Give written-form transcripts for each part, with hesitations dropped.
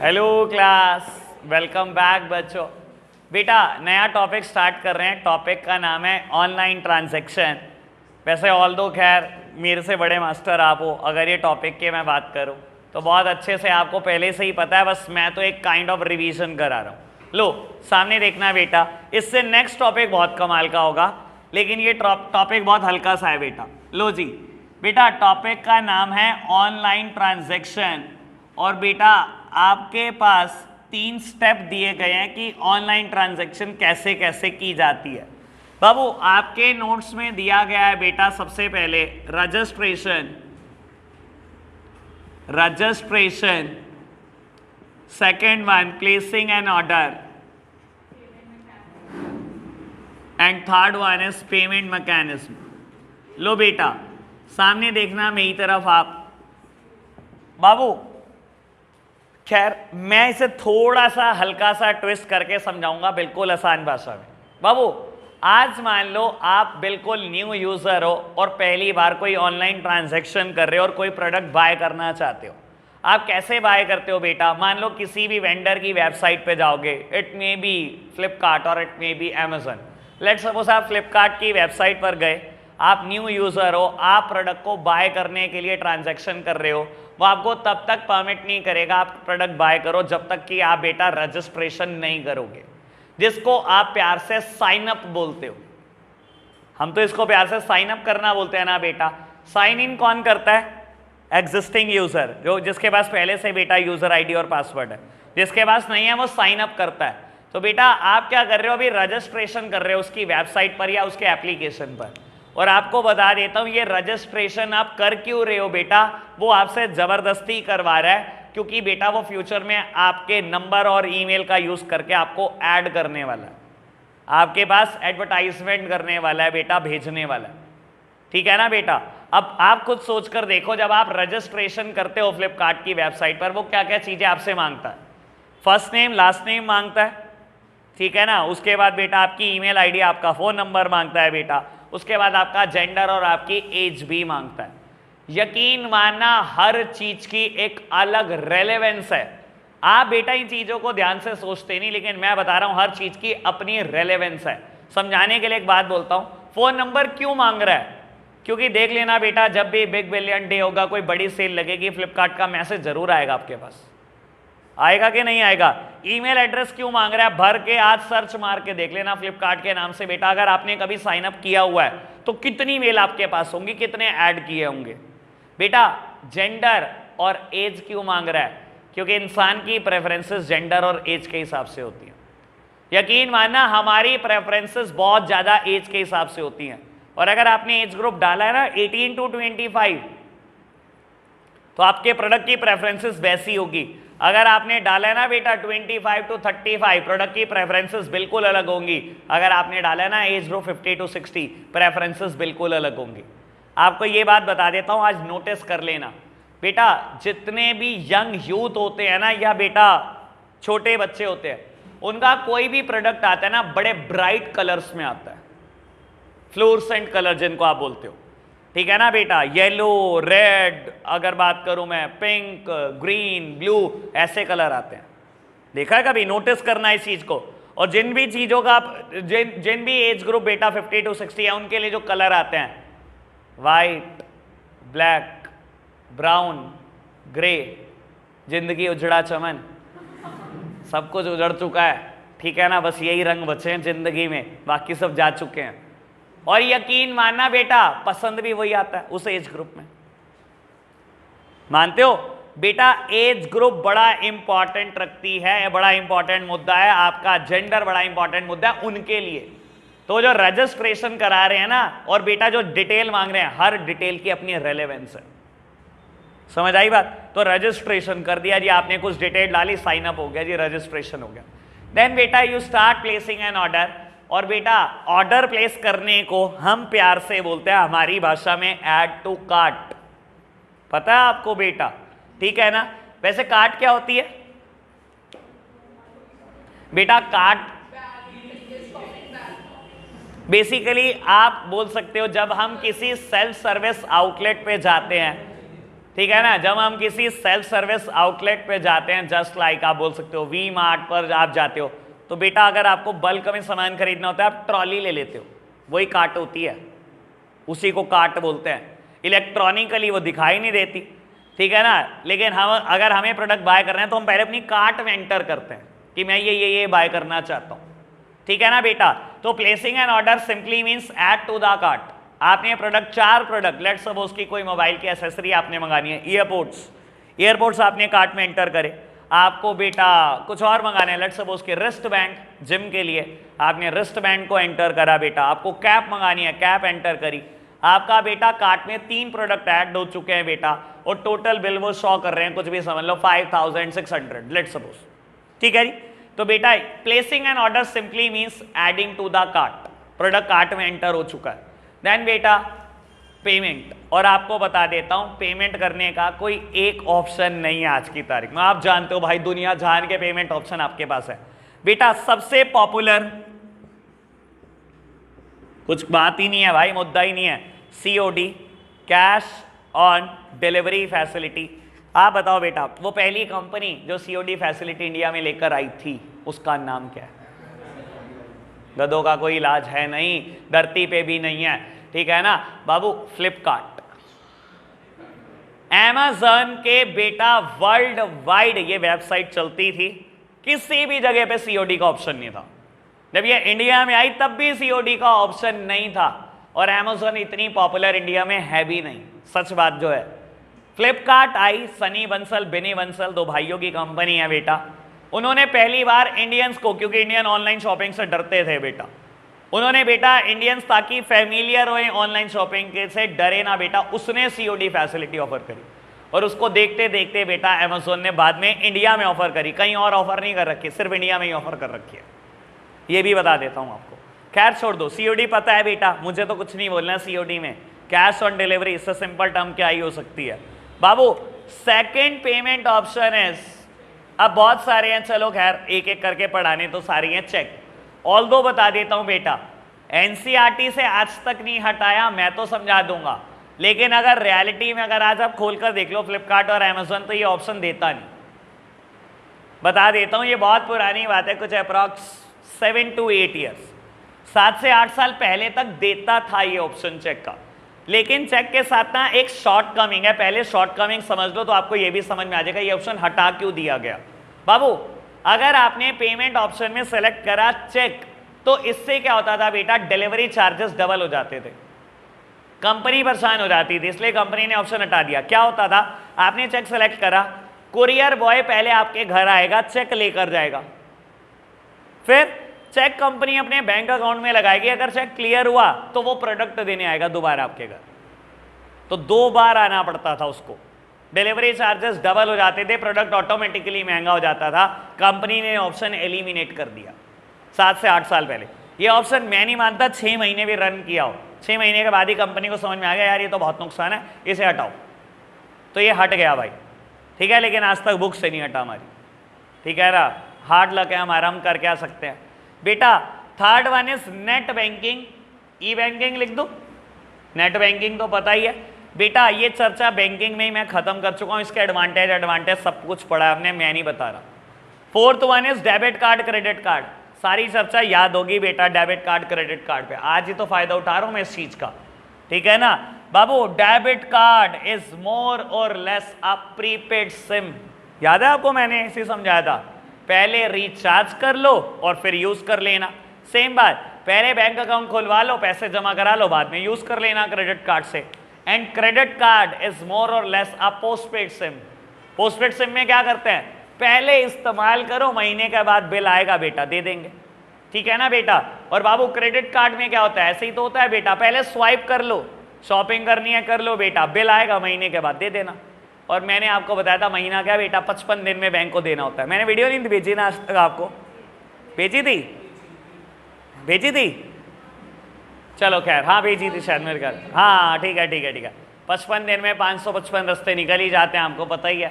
Hello class, welcome back बच्चों। बेटा नया टॉपिक स्टार्ट कर रहे हैं। टॉपिक का नाम है ऑनलाइन ट्रांजैक्शन। वैसे ऑल दो खैर मेरे से बड़े मास्टर आप हो, अगर ये टॉपिक की मैं बात करूं तो बहुत अच्छे से आपको पहले से ही पता है, बस मैं तो एक काइंड ऑफ रिवीजन करा रहा हूँ। लो सामने देखना बेटा, इससे नेक्स्ट टॉपिक बहुत कमाल का होगा, लेकिन ये टॉपिक बहुत हल्का सा है बेटा। लो जी बेटा, टॉपिक का नाम है ऑनलाइन ट्रांजैक्शन। और बेटा आपके पास 3 स्टेप दिए गए हैं कि ऑनलाइन ट्रांजैक्शन कैसे कैसे की जाती है। बाबू आपके नोट्स में दिया गया है बेटा, सबसे पहले registration, second one placing an order, and third one is payment mechanism. लो बेटा सामने देखना मेरी तरफ आप। बाबू खैर मैं इसे थोड़ा सा हल्का सा ट्विस्ट करके समझाऊंगा, बिल्कुल आसान भाषा में। बाबू आज मान लो आप बिल्कुल न्यू यूजर हो और पहली बार कोई ऑनलाइन ट्रांजैक्शन कर रहे हो और कोई प्रोडक्ट बाय करना चाहते हो। आप कैसे बाय करते हो बेटा? मान लो किसी भी वेंडर की वेबसाइट पे जाओगे, इट मे बी फ्लिपकार्ट और it may be Amazon. Let's suppose आप फ्लिपकार्ट की वेबसाइट पर गए, आप न्यू यूजर हो, आप प्रोडक्ट को बाय करने के लिए ट्रांजैक्शन कर रहे हो, वो आपको तब तक परमिट नहीं करेगा आप प्रोडक्ट बाय करो जब तक कि आप बेटा रजिस्ट्रेशन नहीं करोगे, जिसको आप प्यार से साइन अप बोलते हो। हम तो इसको प्यार से साइन अप करना बोलते हैं ना बेटा। साइन इन कौन करता है? एग्जिस्टिंग यूजर, जो जिसके पास पहले से बेटा यूजर आईडी और पासवर्ड है। जिसके पास नहीं है वो साइन अप करता है। तो बेटा आप क्या कर रहे हो? अभी रजिस्ट्रेशन कर रहे हो उसकी वेबसाइट पर या उसके एप्लीकेशन पर। और आपको बता देता हूं ये रजिस्ट्रेशन आप कर क्यों रहे हो बेटा? वो आपसे जबरदस्ती करवा रहा है, क्योंकि बेटा वो फ्यूचर में आपके नंबर और ईमेल का यूज करके आपको ऐड करने वाला है, आपके पास एडवर्टाइजमेंट करने वाला है बेटा, भेजने वाला है। ठीक है ना बेटा? अब आप खुद सोचकर देखो, जब आप रजिस्ट्रेशन करते हो फ्लिपकार्ट की वेबसाइट पर, वो क्या क्या चीजें आपसे मांगता है? फर्स्ट नेम लास्ट नेम मांगता है, ठीक है ना। उसके बाद बेटा आपकी ईमेल आईडी, आपका फोन नंबर मांगता है बेटा। उसके बाद आपका जेंडर और आपकी एज भी मांगता है। यकीन मानना हर चीज की एक अलग रेलेवेंस है। आप बेटा इन चीजों को ध्यान से सोचते नहीं, लेकिन मैं बता रहा हूं हर चीज की अपनी रेलेवेंस है। समझाने के लिए एक बात बोलता हूं, फोन नंबर क्यों मांग रहा है? क्योंकि देख लेना बेटा, जब भी बिग बिलियन डे होगा, कोई बड़ी सेल लगेगी, फ्लिपकार्ट का मैसेज जरूर आएगा आपके पास। आएगा कि नहीं आएगा? ईमेल एड्रेस क्यों मांग रहा है? भर के आज सर्च मार के देख लेना फ्लिपकार्ट के नाम से बेटा, अगर आपने कभी साइन अप किया हुआ है तो कितनी मेल आपके पास होंगी, कितने ऐड किए होंगे। बेटा जेंडर और एज क्यों मांग रहा है? क्योंकि इंसान की प्रेफरेंसेस जेंडर और एज के हिसाब से होती हैं। यकीन मानना हमारी प्रेफरेंसेस बहुत ज्यादा एज के हिसाब से होती हैं। और अगर आपने एज ग्रुप डाला है ना 18 to 25, तो आपके प्रोडक्ट की प्रेफरेंसेस वैसी होगी। अगर आपने डाला है ना बेटा 25 to 35, प्रोडक्ट की प्रेफरेंसेस बिल्कुल अलग होंगी। अगर आपने डाला है ना एज ग्रुप 50 to 60, प्रेफरेंसेस बिल्कुल अलग होंगी। आपको ये बात बता देता हूं, आज नोटिस कर लेना बेटा, जितने भी यंग यूथ होते हैं ना, या बेटा छोटे बच्चे होते हैं, उनका कोई भी प्रोडक्ट आता है ना, बड़े ब्राइट कलर्स में आता है, फ्लोरेसेंट कलर जिनको आप बोलते हो। ठीक है ना बेटा? येलो, रेड, अगर बात करूं मैं पिंक, ग्रीन, ब्लू, ऐसे कलर आते हैं। देखा है कभी? नोटिस करना इस चीज को। और जिन भी चीजों का जिन भी एज ग्रुप बेटा 50 to 60 है, उनके लिए जो कलर आते हैं, वाइट, ब्लैक, ब्राउन, ग्रे। जिंदगी उजड़ा चमन, सब कुछ उजड़ चुका है, ठीक है ना। बस यही रंग बचे हैं जिंदगी में, बाकी सब जा चुके हैं। और यकीन मानना बेटा पसंद भी वही आता है उस एज ग्रुप में। मानते हो बेटा? एज ग्रुप बड़ा इंपॉर्टेंट रखती है, बड़ा इंपॉर्टेंट मुद्दा है। आपका जेंडर बड़ा इंपॉर्टेंट मुद्दा है उनके लिए। तो जो रजिस्ट्रेशन करा रहे हैं ना, और बेटा जो डिटेल मांग रहे हैं, हर डिटेल की अपनी रेलेवेंस है। समझ आई बात? तो रजिस्ट्रेशन कर दिया जी आपने, कुछ डिटेल डाली, साइन अप हो गया जी, रजिस्ट्रेशन हो गया। देन बेटा you start placing an order. और बेटा ऑर्डर प्लेस करने को हम प्यार से बोलते हैं हमारी भाषा में ऐड टू कार्ट। पता है आपको बेटा? ठीक है ना। वैसे कार्ट क्या होती है बेटा? कार्ट बेसिकली आप बोल सकते हो, जब हम किसी सेल्फ सर्विस आउटलेट पे जाते हैं ठीक है ना। जब हम किसी सेल्फ सर्विस आउटलेट पे जाते हैं, जस्ट लाइक आप बोल सकते हो वी मार्ट पर आप जाते हो, तो बेटा अगर आपको बल्क में सामान खरीदना होता है आप ट्रॉली ले लेते हो, वही कार्ट होती है, उसी को कार्ट बोलते हैं। इलेक्ट्रॉनिकली वो दिखाई नहीं देती, ठीक है ना। लेकिन हम अगर हमें प्रोडक्ट बाय करना है तो हम पहले अपनी कार्ट में एंटर करते हैं कि मैं ये बाय करना चाहता हूँ, ठीक है ना बेटा। तो placing an order simply means add to the cart. आपने प्रोडक्ट, 4 प्रोडक्ट, लेट्स सपोज की कोई मोबाइल की एसेसरी आपने मंगानी है, ईयरपोर्ट्स आपने कार्ट में एंटर करे। आपको बेटा कुछ और मंगाने हैं, लेट्स सपोज के रिस्ट बैंड जिम के लिए, आपने रिस्ट बैंड को एंटर करा बेटा। आपको कैप मंगानी है, कैप एंटर करी। आपका बेटा कार्ट में 3 प्रोडक्ट ऐड हो चुके हैं बेटा, और टोटल बिल वो शो कर रहे हैं, कुछ भी समझ लो 5600 लेट्स सपोज, ठीक है जी। तो बेटा placing an order simply means adding to the cart, product cart में एंटर हो चुका है। देन बेटा पेमेंट, और आपको बता देता हूं पेमेंट करने का कोई एक ऑप्शन नहीं है आज की तारीख में। आप जानते हो भाई दुनिया जान के पेमेंट ऑप्शन आपके पास है बेटा। सबसे पॉपुलर कुछ बात ही नहीं है भाई, मुद्दा ही नहीं है, COD, cash on delivery facility. आप बताओ बेटा वो पहली कंपनी जो COD फैसिलिटी इंडिया में लेकर आई थी उसका नाम क्या है? गधों का कोई इलाज है नहीं, धरती पे भी नहीं है, ठीक है ना बाबू, फ्लिपकार्ट। Amazon के बेटा वर्ल्ड वाइड ये वेबसाइट चलती थी, किसी भी जगह पे COD का ऑप्शन नहीं था। जब ये इंडिया में आई तब भी COD का ऑप्शन नहीं था, और Amazon इतनी पॉपुलर इंडिया में है भी नहीं, सच बात जो है। फ्लिपकार्ट आई, सनी बंसल बिनी बंसल 2 भाइयों की कंपनी है बेटा। उन्होंने पहली बार इंडियंस को, क्योंकि इंडियन ऑनलाइन शॉपिंग से डरते थे बेटा, उन्होंने बेटा इंडियंस ताकि फैमिलियर हो ऑनलाइन शॉपिंग के से डरे ना बेटा, उसने COD फैसिलिटी ऑफर करी। और उसको देखते देखते बेटा Amazon ने बाद में इंडिया में ऑफर करी, कहीं और ऑफर नहीं कर रखी, सिर्फ इंडिया में ही ऑफर कर रखी है, ये भी बता देता हूं आपको। खैर छोड़ दो, COD पता है बेटा, मुझे तो कुछ नहीं बोलना COD में, कैश ऑन डिलीवरी, इससे सिंपल टर्म क्या ही हो सकती है बाबू। सेकेंड पेमेंट ऑप्शन है, अब बहुत सारे हैं, चलो खैर एक एक करके पढ़ाने तो सारी हैं, चेक। ऑल्दो बता देता हूं बेटा, NCERT से आज तक नहीं हटाया, मैं तो समझा दूंगा, लेकिन अगर रियलिटी में अगर आज आप खोलकर देख लो फ्लिपकार्ट और Amazon तो ये ऑप्शन देता नहीं। बता देता हूं ये बहुत पुरानी बात है, कुछ अप्रॉक्स 7 to 8 ईयर्स, 7 से 8 साल पहले तक देता था ये ऑप्शन चेक का। लेकिन चेक के साथ ना एक शॉर्ट कमिंग है, पहले शॉर्ट कमिंग समझ लो तो आपको ये भी समझ में आ जाएगा ये ऑप्शन हटा क्यों दिया गया। बाबू अगर आपने पेमेंट ऑप्शन में सेलेक्ट करा चेक, तो इससे क्या होता था बेटा, डिलीवरी चार्जेस डबल हो जाते थे, कंपनी परेशान हो जाती थी, इसलिए कंपनी ने ऑप्शन हटा दिया। क्या होता था, आपने चेक सेलेक्ट करा, कुरियर बॉय पहले आपके घर आएगा, चेक लेकर जाएगा, फिर चेक कंपनी अपने बैंक अकाउंट में लगाएगी, अगर चेक क्लियर हुआ तो वो प्रोडक्ट देने आएगा दोबारा आपके घर। तो 2 बार आना पड़ता था उसको, डिलीवरी चार्जेस डबल हो जाते थे, प्रोडक्ट ऑटोमेटिकली महंगा हो जाता था। कंपनी ने ऑप्शन एलिमिनेट कर दिया 7 से 8 साल पहले। ये ऑप्शन मैं नहीं मानता 6 महीने भी रन किया हो, 6 महीने के बाद ही कंपनी को समझ में आ गया यार ये तो बहुत नुकसान है, इसे हटाओ, तो ये हट गया भाई, ठीक है। लेकिन आज तक बुक से नहीं हटा हमारी, ठीक है ना, हार्ड लक है हमारा, हम कर क्या सकते हैं बेटा। Third one is net banking, E banking लिख दो, नेट बैंकिंग तो पता ही है बेटा, ये चर्चा बैंकिंग में ही मैं खत्म कर चुका हूं, इसके एडवांटेज सब कुछ पढ़ा है हमने, मैं नहीं बता रहा। Fourth one is debit card credit card, सारी चर्चा याद होगी बेटा डेबिट कार्ड क्रेडिट कार्ड पे, आज ही तो फायदा उठा रहा हूं मैं इस चीज का, ठीक है ना बाबू। Debit card is more or less a prepaid SIM, याद है आपको मैंने इसे समझाया था, पहले रिचार्ज कर लो और फिर यूज कर लेना। सेम बात, पहले बैंक अकाउंट खुलवा लो, पैसे जमा करा लो, बाद में यूज कर लेना क्रेडिट कार्ड से। And credit card is more or less a postpaid SIM, postpaid SIM में क्या करते हैं, पहले इस्तेमाल करो, महीने के बाद बिल आएगा बेटा दे देंगे, ठीक है ना बेटा। और बाबू क्रेडिट कार्ड में क्या होता है, ऐसे ही तो होता है बेटा, पहले स्वाइप कर लो, शॉपिंग करनी है कर लो बेटा, बिल आएगा महीने के बाद दे देना। और मैंने आपको बताया था महीना क्या बेटा 55 दिन में बैंक को देना होता है, मैंने वीडियो नहीं भेजी ना आज तक आपको, भेजी थी, भेजी थी, चलो खैर हाँ भेजी थी शायद मेरे घर, हाँ ठीक है ठीक है ठीक है, 55 दिन में 555 रास्ते निकल ही जाते हैं, हमको पता ही है,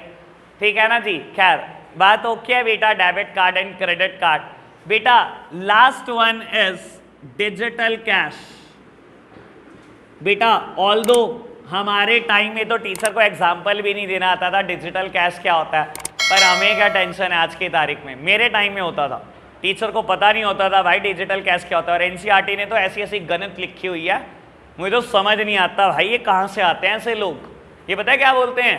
ठीक है ना जी। खैर बात ओके है बेटा, debit card and credit card. बेटा last one is digital cash. बेटा ऑल्दो हमारे टाइम में तो टीचर को एग्जाम्पल भी नहीं देना आता था डिजिटल कैश क्या होता है, पर हमें क्या टेंशन है आज की तारीख में। मेरे टाइम में होता था, टीचर को पता नहीं होता था भाई डिजिटल कैश क्या होता है। और एनसीईआरटी ने तो ऐसी ऐसी गणित लिखी हुई है, मुझे तो समझ नहीं आता भाई ये कहाँ से आते हैं ऐसे लोग। ये पता है क्या बोलते हैं,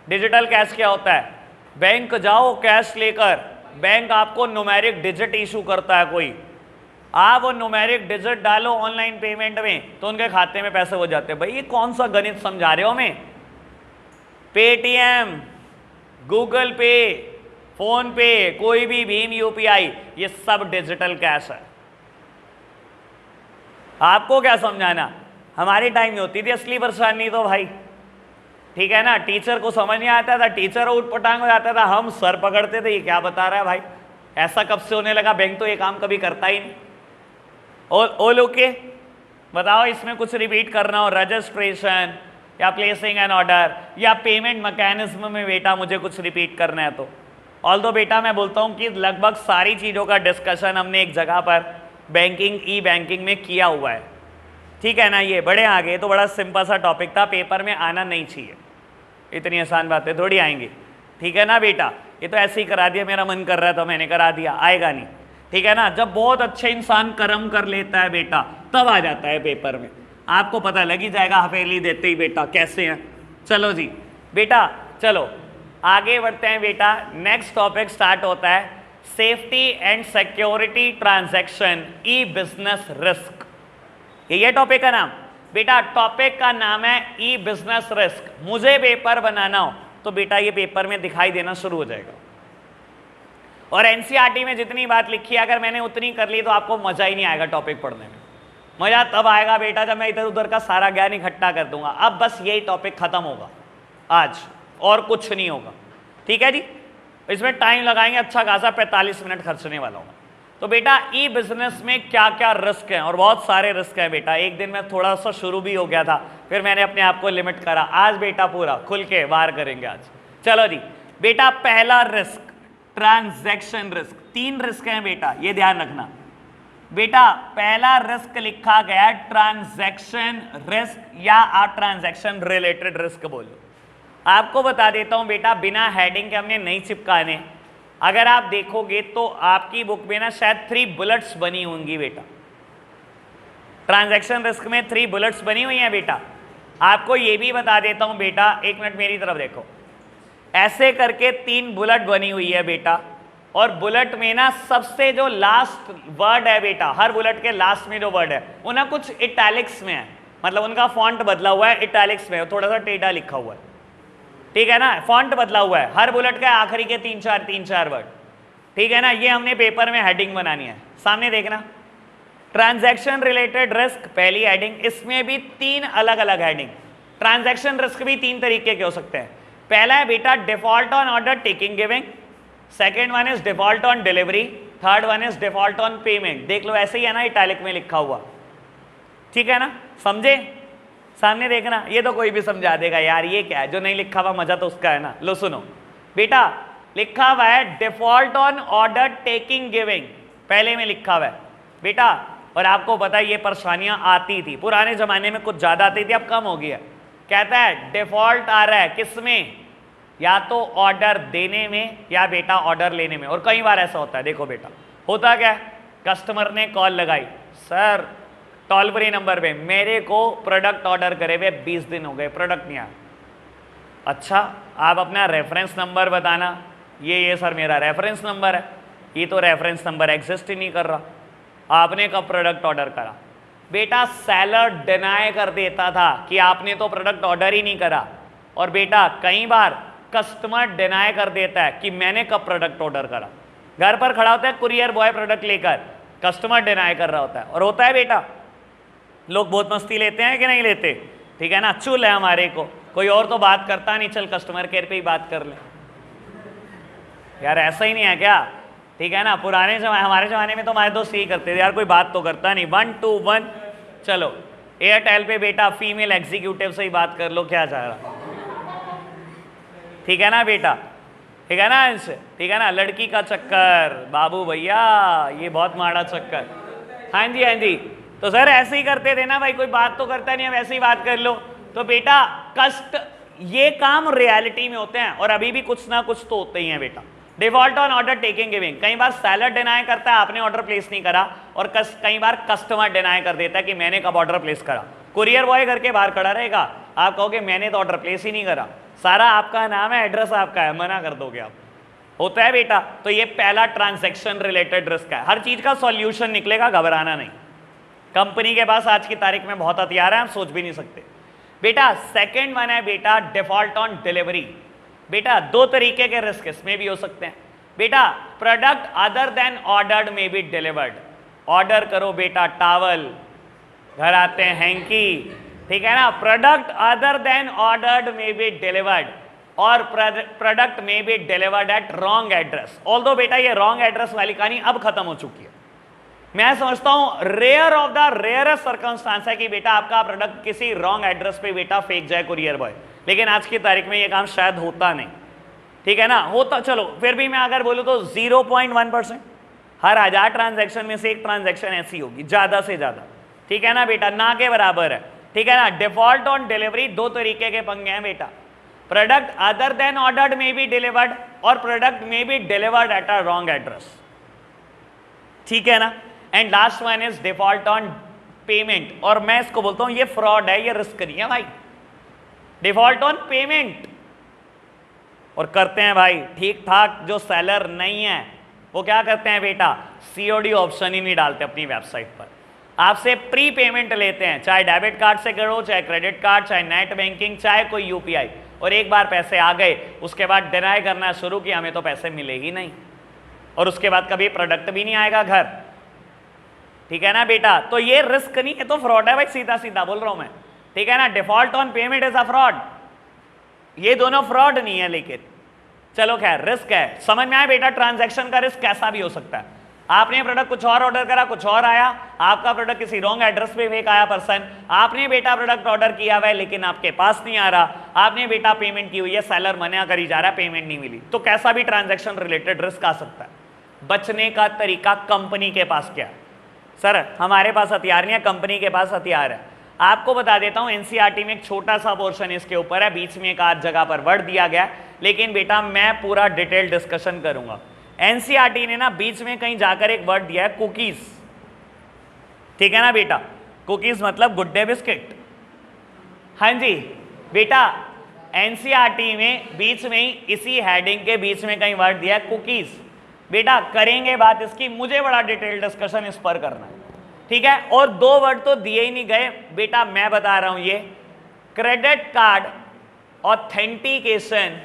डिजिटल कैश क्या होता है, बैंक जाओ कैश लेकर, बैंक आपको न्यूमेरिक डिजिट इशू करता है कोई, आप वो न्यूमेरिक डिजिट डालो ऑनलाइन पेमेंट में तो उनके खाते में पैसे हो जाते हैं। भाई ये कौन सा गणित समझा रहे हो हमें। पेटीएम, गूगल पे, फोन पे, कोई भी भीम यूपीआई, ये सब डिजिटल कैश है। आपको क्या समझाना, हमारी टाइम में होती थी असली परेशानी तो भाई, ठीक है ना। टीचर को समझ नहीं आता था, टीचर उठ पटांग हो जाता था, हम सर पकड़ते थे ये क्या बता रहा है भाई, ऐसा कब से होने लगा, बैंक तो ये काम कभी करता ही नहीं। ऑल ओके, बताओ इसमें कुछ रिपीट करना हो, रजिस्ट्रेशन या प्लेसिंग एन ऑर्डर या पेमेंट मैकेनिज्म में बेटा मुझे कुछ रिपीट करना है तो। ऑल्दो बेटा मैं बोलता हूँ कि लगभग सारी चीज़ों का डिस्कशन हमने एक जगह पर बैंकिंग ई बैंकिंग में किया हुआ है, ठीक है ना। ये बड़े आगे तो बड़ा सिंपल सा टॉपिक था, पेपर में आना नहीं चाहिए, इतनी आसान बातें थोड़ी आएंगी, ठीक है ना बेटा। ये तो ऐसे ही करा दिया, मेरा मन कर रहा था मैंने करा दिया, आएगा नहीं, ठीक है ना। जब बहुत अच्छे इंसान कर्म कर लेता है बेटा तब आ जाता है पेपर में, आपको पता लग ही जाएगा हवेली देते ही बेटा कैसे हैं। चलो जी बेटा, चलो आगे बढ़ते हैं बेटा। नेक्स्ट टॉपिक स्टार्ट होता है safety and security transaction E business risk. ये टॉपिक का नाम बेटा, टॉपिक का नाम है ई बिजनेस रिस्क। मुझे पेपर बनाना हो तो बेटा ये पेपर में दिखाई देना शुरू हो जाएगा। और एनसीईआरटी में जितनी बात लिखी है अगर मैंने उतनी कर ली तो आपको मजा ही नहीं आएगा टॉपिक पढ़ने में। मजा तब आएगा बेटा जब मैं इधर उधर का सारा ज्ञान इकट्ठा कर दूंगा। अब बस यही टॉपिक खत्म होगा आज, और कुछ नहीं होगा, ठीक है जी। इसमें टाइम लगाएंगे अच्छा खासा, 45 मिनट खर्चने वाला हूँ। तो बेटा ई बिजनेस में क्या क्या रिस्क हैं, और बहुत सारे रिस्क हैं बेटा। एक दिन में थोड़ा सा शुरू भी हो गया था, फिर मैंने अपने आप को लिमिट करा। आज बेटा पूरा खुल के वार करेंगे आज। चलो जी बेटा, पहला रिस्क ट्रांजैक्शन रिस्क। 3 रिस्क हैं बेटा, ये ध्यान रखना बेटा। पहला रिस्क लिखा गया ट्रांजैक्शन रिस्क, या आप ट्रांजैक्शन रिलेटेड रिस्क बोलो। आपको बता देता हूं बेटा, बिना हेडिंग के हमने नहीं चिपकाने। अगर आप देखोगे तो आपकी बुक में ना शायद 3 बुलेट्स बनी होंगी बेटा। ट्रांजैक्शन रिस्क में 3 बुलेट्स बनी हुई हैं बेटा। आपको ये भी बता देता हूं बेटा, एक मिनट मेरी तरफ देखो, ऐसे करके 3 बुलेट बनी हुई है बेटा। और बुलेट में ना सबसे जो लास्ट वर्ड है बेटा, हर बुलेट के लास्ट में जो वर्ड है वो ना कुछ इटैलिक्स में है, मतलब उनका फॉन्ट बदला हुआ है, इटैलिक्स में थोड़ा सा टेढ़ा लिखा हुआ है, ठीक है ना। फॉन्ट बदला हुआ है, हर बुलेट का आखिरी के 3-4 वर्ड, ठीक है ना। ये हमने पेपर में हेडिंग बनानी है, सामने देखना। ट्रांजैक्शन रिलेटेड रिस्क पहली हेडिंग, इसमें भी 3 अलग अलग हेडिंग। ट्रांजैक्शन रिस्क भी 3 तरीके के हो सकते हैं। पहला है बेटा default on order taking giving, second one is default on delivery, third one is default on payment. देख लो ऐसे ही है ना, इटैलिक में लिखा हुआ, ठीक है ना, समझे। सामने देखना, ये तो कोई भी समझा देगा यार ये क्या है, जो नहीं लिखा हुआ मजा तो उसका है ना। लो सुनो बेटा, लिखा हुआ है default on order taking giving, पहले में लिखा हुआ है बेटा। और आपको पता है ये परेशानियां आती थी पुराने जमाने में, कुछ ज्यादा आती थी, अब कम हो गया। कहता है डिफॉल्ट आ रहा है किसमें, या तो ऑर्डर देने में या बेटा ऑर्डर लेने में। और कई बार ऐसा होता है, देखो बेटा होता क्या है, कस्टमर ने कॉल लगाई, सर टोल फ्री नंबर पे मेरे को प्रोडक्ट ऑर्डर करे हुए 20 दिन हो गए, प्रोडक्ट नहीं आया। अच्छा आप अपना रेफरेंस नंबर बताना, ये सर मेरा रेफरेंस नंबर है। ये तो रेफरेंस नंबर एग्जिस्ट ही नहीं कर रहा, आपने कब प्रोडक्ट ऑर्डर करा। बेटा सेलर डिनाई कर देता था कि आपने तो प्रोडक्ट ऑर्डर ही नहीं करा। और बेटा कई बार कस्टमर डिनाई कर देता है कि मैंने कब प्रोडक्ट ऑर्डर करा। घर पर खड़ा होता है कुरियर बॉय प्रोडक्ट लेकर, कस्टमर डिनाई कर रहा होता है। और होता है बेटा, लोग बहुत मस्ती लेते हैं कि नहीं लेते, ठीक है ना, चुल है हमारे को, कोई और तो बात करता नहीं, चल कस्टमर केयर पे ही बात कर ले। यार ऐसा ही नहीं है क्या, ठीक है ना। पुराने हमारे जमाने में तो हमारे दोस्त यही करते थे, यार कोई बात तो करता नहीं, 1 to 1। चलो एयरटेल पे बेटा फीमेल एग्जीक्यूटिव से ही बात कर लो, क्या चाह रहा, ठीक है ना बेटा, ठीक है ना अंश, ठीक है ना। लड़की का चक्कर बाबू भैया, ये बहुत माड़ा चक्कर। हाँ जी हाँ जी, तो सर ऐसे ही करते थे ना भाई, कोई बात तो करता नहीं, अब ऐसे ही बात कर लो। तो बेटा कस्ट, ये काम रियलिटी में होते हैं और अभी भी कुछ ना कुछ तो होते ही हैं बेटा। Default on order taking giving, कई बार सेलर डिनाई करता है आपने ऑर्डर प्लेस नहीं करा, और कई बार कस्टमर डिनाई कर देता है कि मैंने कब ऑर्डर प्लेस करा। कुरियर बॉय घर के बाहर खड़ा रहेगा, आप कहोगे मैंने तो ऑर्डर प्लेस ही नहीं करा, सारा आपका नाम है, एड्रेस आपका है, मना कर दोगे आप। होता है बेटा। तो ये पहला ट्रांजैक्शन रिलेटेड रिस्क है। हर चीज का सॉल्यूशन निकलेगा, घबराना नहीं। कंपनी के पास आज की तारीख में बहुत हथियार है, हम सोच भी नहीं सकते बेटा। सेकंड वन है बेटा डिफॉल्ट ऑन डिलीवरी। बेटा दो तरीके के रिस्क इसमें भी हो सकते हैं बेटा। प्रोडक्ट अदर देन ऑर्डर्ड में बी डिलीवर्ड, ऑर्डर करो बेटा टावल, घर आते हैं हैंकी, ठीक है ना। प्रोडक्ट अदर देन ऑर्डर्ड में बी डिलीवर्ड, और प्रोडक्ट में be delivered at wrong address. Although बेटा ये रॉन्ग एड्रेस वाली कहानी अब खत्म हो चुकी है। मैं समझता हूं rare of the rarest circumstance है कि बेटा आपका प्रोडक्ट किसी रॉन्ग एड्रेस पे बेटा फेंक जाए कुरियर बॉय, लेकिन आज की तारीख में ये काम शायद होता नहीं, ठीक है ना। होता, चलो फिर भी मैं अगर बोलूं तो 0.1%, हर 1000 ट्रांजैक्शन में से एक ट्रांजैक्शन ऐसी होगी ज्यादा से ज्यादा, ठीक है ना बेटा, ना के बराबर है, ठीक है ना। डिफॉल्ट ऑन डिलीवरी दो तरीके के पंगे हैं बेटा। प्रोडक्ट अदर देन ऑर्डर्ड में बी डिलीवर्ड, और प्रोडक्ट में be delivered at a wrong address, ठीक है ना। And last one is default on payment, और मैं इसको बोलता हूं ये फ्रॉड है, ये रिस्क नहीं है भाई। डिफॉल्ट ऑन पेमेंट और करते हैं भाई ठीक ठाक, जो सेलर नहीं है वो क्या करते हैं बेटा, सीओडी ऑप्शन ही नहीं डालते अपनी वेबसाइट पर, आपसे प्री पेमेंट लेते हैं, चाहे डेबिट कार्ड से करो, चाहे क्रेडिट कार्ड, चाहे नेट बैंकिंग, चाहे कोई यूपीआई, और एक बार पैसे आ गए उसके बाद डिनाई करना शुरू किया, हमें तो पैसे मिले ही नहीं, और उसके बाद कभी प्रोडक्ट भी नहीं आएगा घर, ठीक है ना बेटा। तो ये रिस्क नहीं है, तो फ्रॉड है भाई, सीधा सीधा बोल रहा हूं मैं, ठीक है ना। Default on payment is a fraud, ये दोनों फ्रॉड नहीं है, लेकिन चलो खैर रिस्क है, समझ में आया बेटा। ट्रांजैक्शन का रिस्क कैसा भी हो सकता है, आपने प्रोडक्ट कुछ और ऑर्डर करा, कुछ और आया, आपका प्रोडक्ट किसी रॉन्ग एड्रेस पे फेंक आया पर्सन, आपने बेटा प्रोडक्ट ऑर्डर किया हुआ है लेकिन आपके पास नहीं आ रहा, आपने बेटा पेमेंट की हुई है, सेलर मना करी जा रहा है, पेमेंट नहीं मिली, तो कैसा भी ट्रांजैक्शन रिलेटेड रिस्क आ सकता है। बचने का तरीका कंपनी के पास क्या है, सर हमारे पास हथियार नहीं है, कंपनी के पास हथियार है। आपको बता देता हूं एनसीईआरटी में एक छोटा सा पोर्शन इसके ऊपर है, बीच में एक आध जगह पर वर्ड दिया गया, लेकिन बेटा मैं पूरा डिटेल डिस्कशन करूंगा। एनसीईआरटी ने ना बीच में कहीं जाकर एक वर्ड दिया है कुकीज, ठीक है ना बेटा, कुकीज मतलब गुड डे बिस्किट। हाँ जी बेटा, एनसीईआरटी में बीच में ही इसी हेडिंग के बीच में कहीं वर्ड दिया है कुकीज। बेटा करेंगे बात इसकी, मुझे बड़ा डिटेल डिस्कशन इस पर करना है, ठीक है। और दो वर्ड तो दिए ही नहीं गए बेटा, मैं बता रहा हूं, ये क्रेडिट कार्ड ऑथेंटिकेशन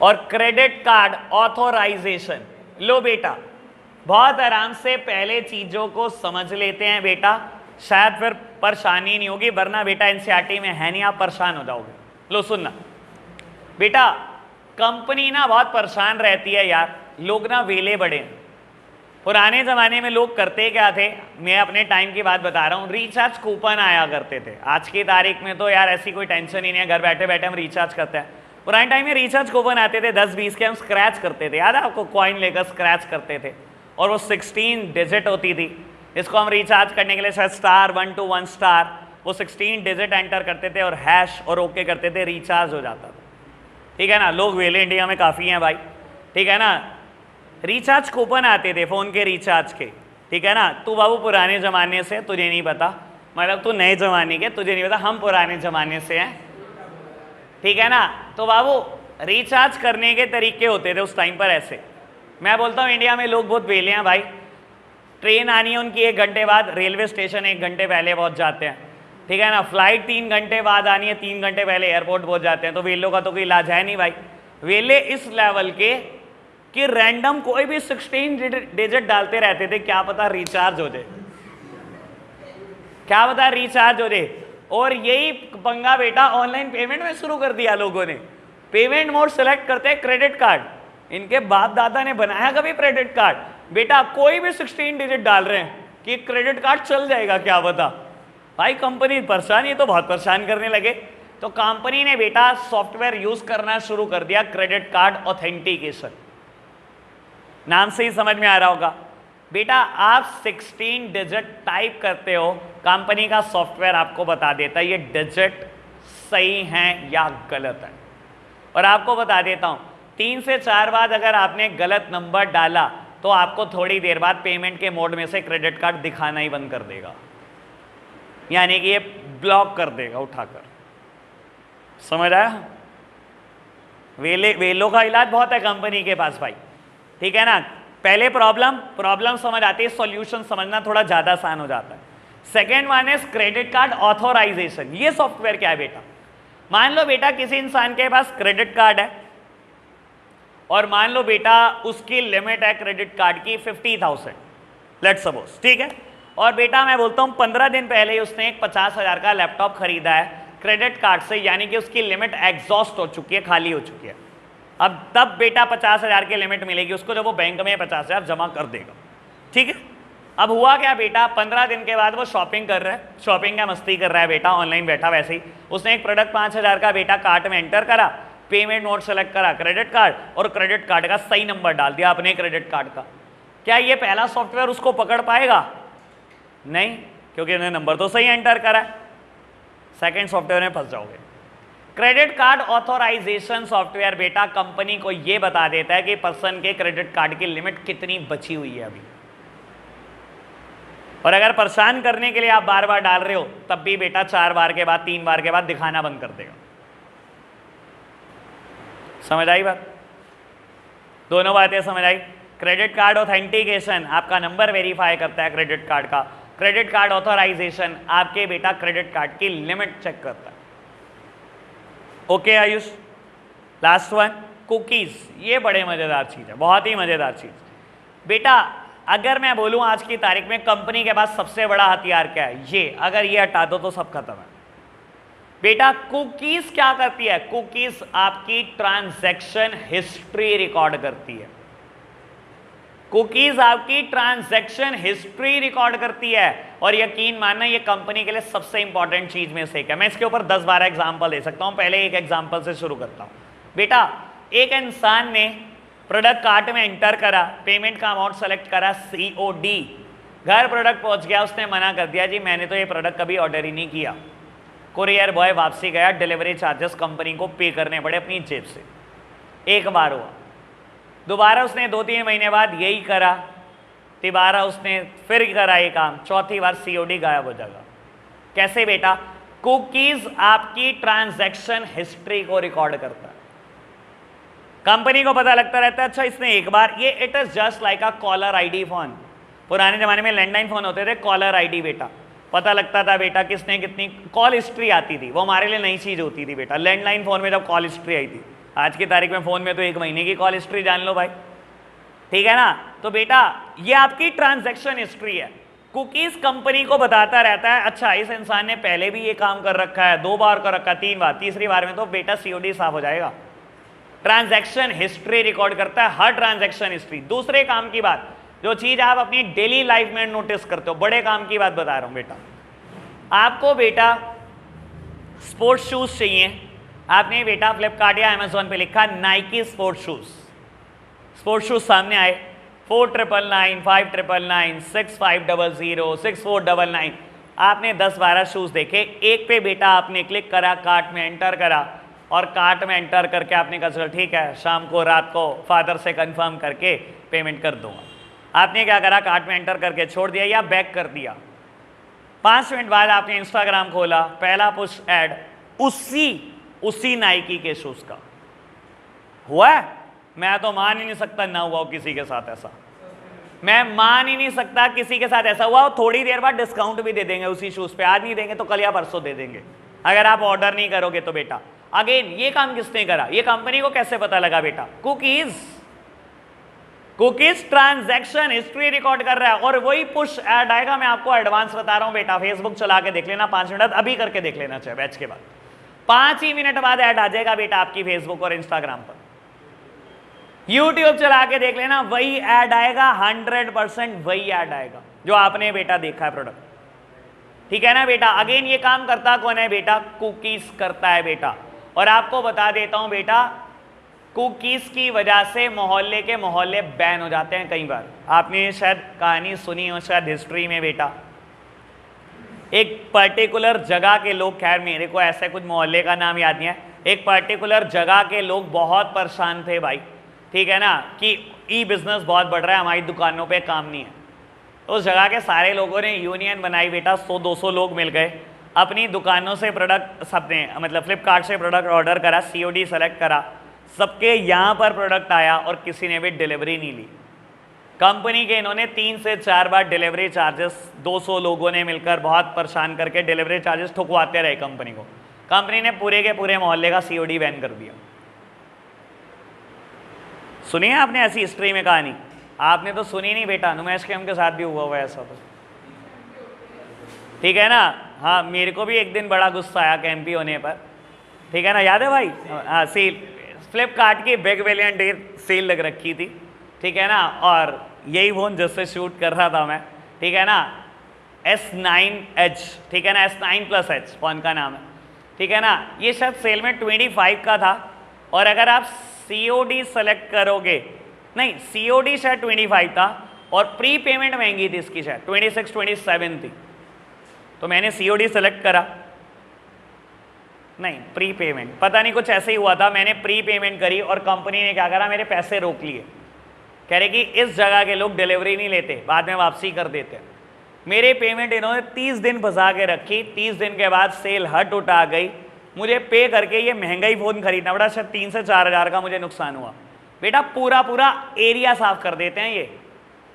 और क्रेडिट कार्ड ऑथोराइजेशन। लो बेटा बहुत आराम से पहले चीजों को समझ लेते हैं बेटा, शायद फिर परेशानी नहीं होगी, वरना बेटा एनसीईआरटी में है नहीं, आप परेशान हो जाओगे। लो सुनना बेटा, कंपनी ना बहुत परेशान रहती है यार, लोग ना वेले बड़े हैं। पुराने ज़माने में लोग करते क्या थे, मैं अपने टाइम की बात बता रहा हूँ, रिचार्ज कूपन आया करते थे। आज की तारीख में तो यार ऐसी कोई टेंशन ही नहीं है, घर बैठे बैठे हम रिचार्ज करते हैं। पुराने टाइम में रिचार्ज कूपन आते थे 10-20 के, हम स्क्रैच करते थे, याद है आपको, कॉइन लेकर स्क्रैच करते थे, और वो 16 डिजिट होती थी। इसको हम रिचार्ज करने के लिए शायद *121*, वो 16 डिजिट एंटर करते थे और हैश और ओके करते थे, रिचार्ज हो जाता था, ठीक है ना। लोग वेले इंडिया में काफ़ी हैं भाई, ठीक है ना। रिचार्ज कूपन आते थे फ़ोन के रिचार्ज के, ठीक है ना। तू बाबू पुराने ज़माने से, तुझे नहीं पता, मतलब तू नए ज़माने के, तुझे नहीं पता, हम पुराने ज़माने से हैं, ठीक है ना। तो बाबू रिचार्ज करने के तरीके होते थे उस टाइम पर ऐसे। मैं बोलता हूँ इंडिया में लोग बहुत वेले हैं भाई, ट्रेन आनी है उनकी 1 घंटे बाद, रेलवे स्टेशन 1 घंटे पहले पहुँच जाते हैं, ठीक है ना। फ्लाइट 3 घंटे बाद आनी है, 3 घंटे पहले एयरपोर्ट पहुँच जाते हैं। तो वेलों का तो कोई इलाज है नहीं भाई। वेले इस लेवल के कि रैंडम कोई भी 16 डिजिट डालते रहते थे, क्या पता रिचार्ज हो जाए, क्या पता रिचार्ज हो जाए। और यही पंगा बेटा ऑनलाइन पेमेंट में शुरू कर दिया लोगों ने। पेमेंट मोड सेलेक्ट करते हैं क्रेडिट कार्ड, इनके बाप दादा ने बनाया कभी क्रेडिट कार्ड? बेटा कोई भी 16 डिजिट डाल रहे हैं कि क्रेडिट कार्ड चल जाएगा, क्या पता। भाई कंपनी परेशान, ये तो बहुत परेशान करने लगे। तो कंपनी ने बेटा सॉफ्टवेयर यूज करना शुरू कर दिया क्रेडिट कार्ड ऑथेंटिकेशन, नाम से ही समझ में आ रहा होगा। बेटा आप 16 डिजिट टाइप करते हो, कंपनी का सॉफ्टवेयर आपको बता देता है ये डिजिट सही हैं या गलत है। और आपको बता देता हूं 3 से 4 बार अगर आपने गलत नंबर डाला तो आपको थोड़ी देर बाद पेमेंट के मोड में से क्रेडिट कार्ड दिखाना ही बंद कर देगा, यानी कि ये ब्लॉक कर देगा उठाकर। समझ आया? वेलों का इलाज बहुत है कंपनी के पास भाई, ठीक है ना। पहले प्रॉब्लम समझ आती है, सॉल्यूशन समझना थोड़ा ज्यादा आसान हो जाता है। Second one is credit card authorization. ये सॉफ्टवेयर क्या है बेटा? मान लो बेटा किसी इंसान के पास क्रेडिट कार्ड है और मान लो बेटा उसकी लिमिट है क्रेडिट कार्ड की 50,000 लेट्स सपोज, ठीक है। और बेटा मैं बोलता हूं 15 दिन पहले ही उसने एक 50,000 का लैपटॉप खरीदा है क्रेडिट कार्ड से, यानी कि उसकी लिमिट एग्जॉस्ट हो चुकी है, खाली हो चुकी है। अब तब बेटा 50,000 की लिमिट मिलेगी उसको जब वो बैंक में 50,000 जमा कर देगा, ठीक है। अब हुआ क्या बेटा, 15 दिन के बाद वो शॉपिंग कर रहा है, शॉपिंग का मस्ती कर रहा है बेटा, ऑनलाइन बैठा वैसे ही उसने एक प्रोडक्ट 5,000 का बेटा कार्ट में एंटर करा, पेमेंट मोड सेलेक्ट करा क्रेडिट कार्ड, और क्रेडिट कार्ड का सही नंबर डाल दिया अपने क्रेडिट कार्ड का। क्या ये पहला सॉफ्टवेयर उसको पकड़ पाएगा? नहीं, क्योंकि उन्होंने नंबर तो सही एंटर करा। सेकेंड सॉफ्टवेयर में फंस जाओगे। क्रेडिट कार्ड ऑथोराइजेशन सॉफ्टवेयर बेटा कंपनी को यह बता देता है कि पर्सन के क्रेडिट कार्ड की लिमिट कितनी बची हुई है अभी, और अगर परेशान करने के लिए आप बार बार डाल रहे हो तब भी बेटा 4 बार के बाद 3 बार के बाद दिखाना बंद कर देगा। समझ आई बात? दोनों बातें समझ आई? क्रेडिट कार्ड ऑथेंटिकेशन आपका नंबर वेरीफाई करता है क्रेडिट कार्ड का, क्रेडिट कार्ड ऑथोराइजेशन आपके बेटा क्रेडिट कार्ड की लिमिट चेक करता है। Okay Ayush, last one cookies. ये बड़े मजेदार चीज है, बहुत ही मजेदार चीज बेटा। अगर मैं बोलूं आज की तारीख में कंपनी के पास सबसे बड़ा हथियार क्या है, ये अगर ये हटा दो तो सब खत्म है बेटा। कुकीज क्या करती है? कुकीज आपकी ट्रांजैक्शन हिस्ट्री रिकॉर्ड करती है। कुकीज आपकी ट्रांजैक्शन हिस्ट्री रिकॉर्ड करती है, और यकीन मानना ये कंपनी के लिए सबसे इंपॉर्टेंट चीज में से एक है। मैं इसके ऊपर 10-12 एग्जांपल दे सकता हूं, पहले एक एग्जांपल से शुरू करता हूं बेटा। एक इंसान ने प्रोडक्ट कार्ट में एंटर करा, पेमेंट का अमाउंट सेलेक्ट करा, COD, घर प्रोडक्ट पहुंच गया, उसने मना कर दिया जी मैंने तो ये प्रोडक्ट कभी ऑर्डर ही नहीं किया। कुरियर बॉय वापसी गया, डिलीवरी चार्जेस कंपनी को पे करने पड़े अपनी जेब से। एक बार हुआ, दोबारा उसने 2-3 महीने बाद यही करा, तिबारा उसने फिर करा ये काम, चौथी बार COD गायब हो जाएगा। कैसे बेटा? कुकीज आपकी ट्रांजैक्शन हिस्ट्री को रिकॉर्ड करता है। कंपनी को पता लगता रहता है अच्छा इसने एक बार, ये it is just like a caller ID phone. पुराने जमाने में लैंडलाइन फोन होते थे, कॉलर ID बेटा पता लगता था बेटा किसने कितनी कॉल हिस्ट्री आती थी, वो हमारे लिए नई चीज होती थी बेटा। लैंडलाइन फोन में जब कॉल हिस्ट्री आई थी, आज की तारीख में फोन में तो 1 महीने की कॉल हिस्ट्री जान लो भाई, ठीक है ना। तो बेटा ये आपकी ट्रांजैक्शन हिस्ट्री है। कुकीज कंपनी को बताता रहता है अच्छा इस इंसान ने पहले भी ये काम कर रखा है, 2 बार कर रखा है, 3 बार, तीसरी बार में तो बेटा COD साफ हो जाएगा। ट्रांजैक्शन हिस्ट्री रिकॉर्ड करता है, हर ट्रांजैक्शन हिस्ट्री। दूसरे काम की बात, जो चीज आप अपनी डेली लाइफ में नोटिस करते हो, बड़े काम की बात बता रहा हूं बेटा। आपको बेटा स्पोर्ट्स शूज चाहिए, आपने बेटा फ्लिपकार्ट या अमेजोन पे लिखा Nike sports shoes, sports shoes सामने आए 4,999, 5,999, 6,500, 6,499, आपने 10-12 शूज देखे, एक पे बेटा आपने क्लिक करा, कार्ट में एंटर करा, और कार्ट में एंटर करके आपने कहा चलो ठीक है शाम को रात को फादर से कंफर्म करके पेमेंट कर दूंगा। आपने क्या करा, कार्ट में एंटर करके छोड़ दिया या बैक कर दिया। 5 मिनट बाद आपने इंस्टाग्राम खोला, पहला पुश ऐड उसी नाइकी के शूज का हुआ है। मैं तो मान ही नहीं सकता ना हुआ हो किसी के साथ ऐसा, मैं मान ही नहीं सकता किसी के साथ ऐसा हुआ हो। थोड़ी देर बाद डिस्काउंट भी दे देंगे उसी शूज पे, आज नहीं देंगे तो कल या परसों दे देंगे अगर आप ऑर्डर नहीं करोगे तो बेटा। अगेन ये काम किसने करा, ये कंपनी को कैसे पता लगा बेटा? कुकीज ट्रांजैक्शन हिस्ट्री रिकॉर्ड कर रहा है, और वही पुश ऐड आएगा। मैं आपको एडवांस बता रहा हूं बेटा, फेसबुक चला के देख लेना 5 मिनट, अभी करके देख लेना चाहिए बैच के बाद, 5 ही मिनट बाद ऐड आ जाएगा बेटा आपकी फेसबुक और इंस्टाग्राम पर। यूट्यूब चला के देख लेना, वही ऐड आएगा, 100% वही ऐड आएगा जो आपने बेटा देखा है प्रोडक्ट, ठीक है ना बेटा। अगेन ये काम करता कौन है बेटा? कुकीज करता है बेटा। और आपको बता देता हूं बेटा, कुकीज की वजह से मोहल्ले के मोहल्ले बैन हो जाते हैं कई बार। आपने शायद कहानी सुनी हो शायद हिस्ट्री में बेटा, एक पर्टिकुलर जगह के लोग, खैर मेरे को ऐसे कुछ मोहल्ले का नाम याद नहीं है, एक पर्टिकुलर जगह के लोग बहुत परेशान थे भाई, ठीक है ना, कि ई बिजनेस बहुत बढ़ रहा है, हमारी दुकानों पे काम नहीं है। तो उस जगह के सारे लोगों ने यूनियन बनाई बेटा, 100-200 लोग मिल गए, अपनी दुकानों से प्रोडक्ट, सबने मतलब फ्लिपकार्ट से प्रोडक्ट ऑर्डर करा, COD सेलेक्ट करा, सबके यहाँ पर प्रोडक्ट आया और किसी ने भी डिलीवरी नहीं ली। कंपनी के इन्होंने 3 से 4 बार डिलीवरी चार्जेस, 200 लोगों ने मिलकर बहुत परेशान करके डिलीवरी चार्जेस ठुकवाते रहे कंपनी को। कंपनी ने पूरे के पूरे मोहल्ले का COD बैन कर दिया। सुनिए आपने ऐसी हिस्ट्री में कहानी? आपने तो सुनी नहीं बेटा, नुमेश के उनके साथ भी हुआ हुआ ऐसा तो, ठीक है ना। हाँ, मेरे को भी एक दिन बड़ा गुस्सा आया कैंपी होने पर, ठीक है ना, याद है भाई? हाँ, सेल, फ्लिपकार्ट की बिग बिलियन डे सेल लग रखी थी, ठीक है ना, और यही फोन जिससे शूट कर रहा था मैं, ठीक है ना, S9H, ठीक है ना, S9+H फोन का नाम है, ठीक है ना। ये शायद सेल में 25 का था, और अगर आप COD सेलेक्ट करोगे, नहीं COD शायद 25 था और प्री पेमेंट महंगी थी इसकी, शायद 26-27 थी, तो मैंने COD सेलेक्ट करा, नहीं प्री पेमेंट, पता नहीं कुछ ऐसे ही हुआ था, मैंने प्री पेमेंट करी और कंपनी ने क्या करा, मेरे पैसे रोक लिए, कह रहे कि इस जगह के लोग डिलीवरी नहीं लेते, बाद में वापसी कर देते। मेरे पेमेंट इन्होंने 30 दिन फंसा के रखी, 30 दिन के बाद सेल हट उठा गई, मुझे पे करके ये महंगा ही फ़ोन खरीदना पड़ा, शायद 3 से 4 हज़ार का मुझे नुकसान हुआ। बेटा पूरा पूरा एरिया साफ कर देते हैं ये,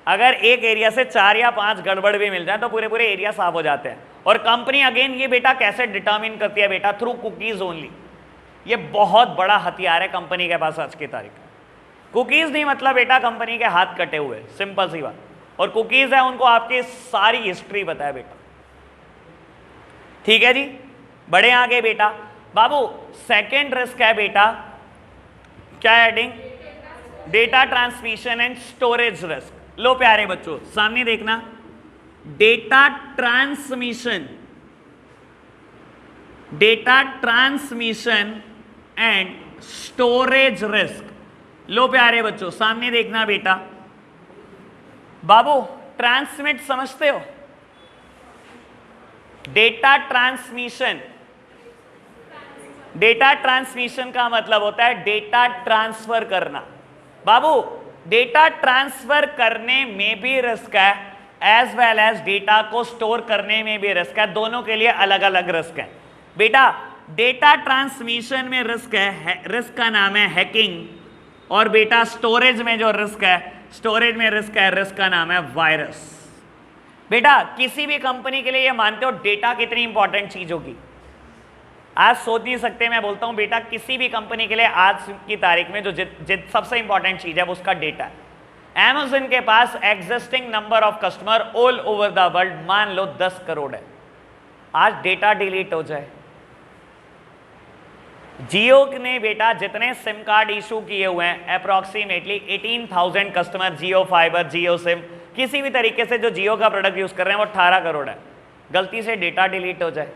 अगर एक एरिया से 4 या 5 गड़बड़ भी मिल जाए तो पूरे पूरे एरिया साफ हो जाते हैं। और कंपनी अगेन ये बेटा कैसे डिटर्मिन करती है बेटा, थ्रू कुकीज़ ओनली। ये बहुत बड़ा हथियार है कंपनी के पास आज की तारीख में। कुकीज़ नहीं मतलब बेटा कंपनी के हाथ कटे हुए, सिंपल सी बात। और कुकीज़ है उनको आपकी सारी हिस्ट्री बताए बेटा, ठीक है जी। बड़े आगे बेटा बाबू, सेकेंड रिस्क है बेटा क्या adding, data transmission and storage risk. लो प्यारे बच्चों सामने देखना, data transmission and storage risk. लो प्यारे बच्चों सामने देखना बेटा, बाबू ट्रांसमिट समझते हो, डेटा ट्रांसमिशन का मतलब होता है डेटा ट्रांसफर करना। बाबू डेटा ट्रांसफर करने में भी रिस्क है, एज वेल एज डेटा को स्टोर करने में भी रिस्क है, दोनों के लिए अलग अलग रिस्क है बेटा। डेटा ट्रांसमिशन में रिस्क है, रिस्क का नाम है हैकिंग, और बेटा स्टोरेज में जो रिस्क है, स्टोरेज में रिस्क है, रिस्क का नाम है वायरस। बेटा किसी भी कंपनी के लिए ये मानते हो डेटा कितनी इंपॉर्टेंट चीज होगी, आज सोच नहीं सकते। मैं बोलता हूं बेटा किसी भी कंपनी के लिए आज की तारीख में जो सबसे इंपॉर्टेंट चीज है वो उसका डेटा है। Amazon के पास existing number of customer all over the world मान लो 10 करोड़ है, आज डेटा डिलीट हो जाए। जियो ने बेटा जितने सिम कार्ड इशू किए हुए हैं अप्रोक्सीमेटली 18,000 कस्टमर, जियो फाइबर, जियो सिम, किसी भी तरीके से जो जियो का प्रोडक्ट यूज कर रहे हैं वो 18 करोड़ है। गलती से डेटा डिलीट हो जाए,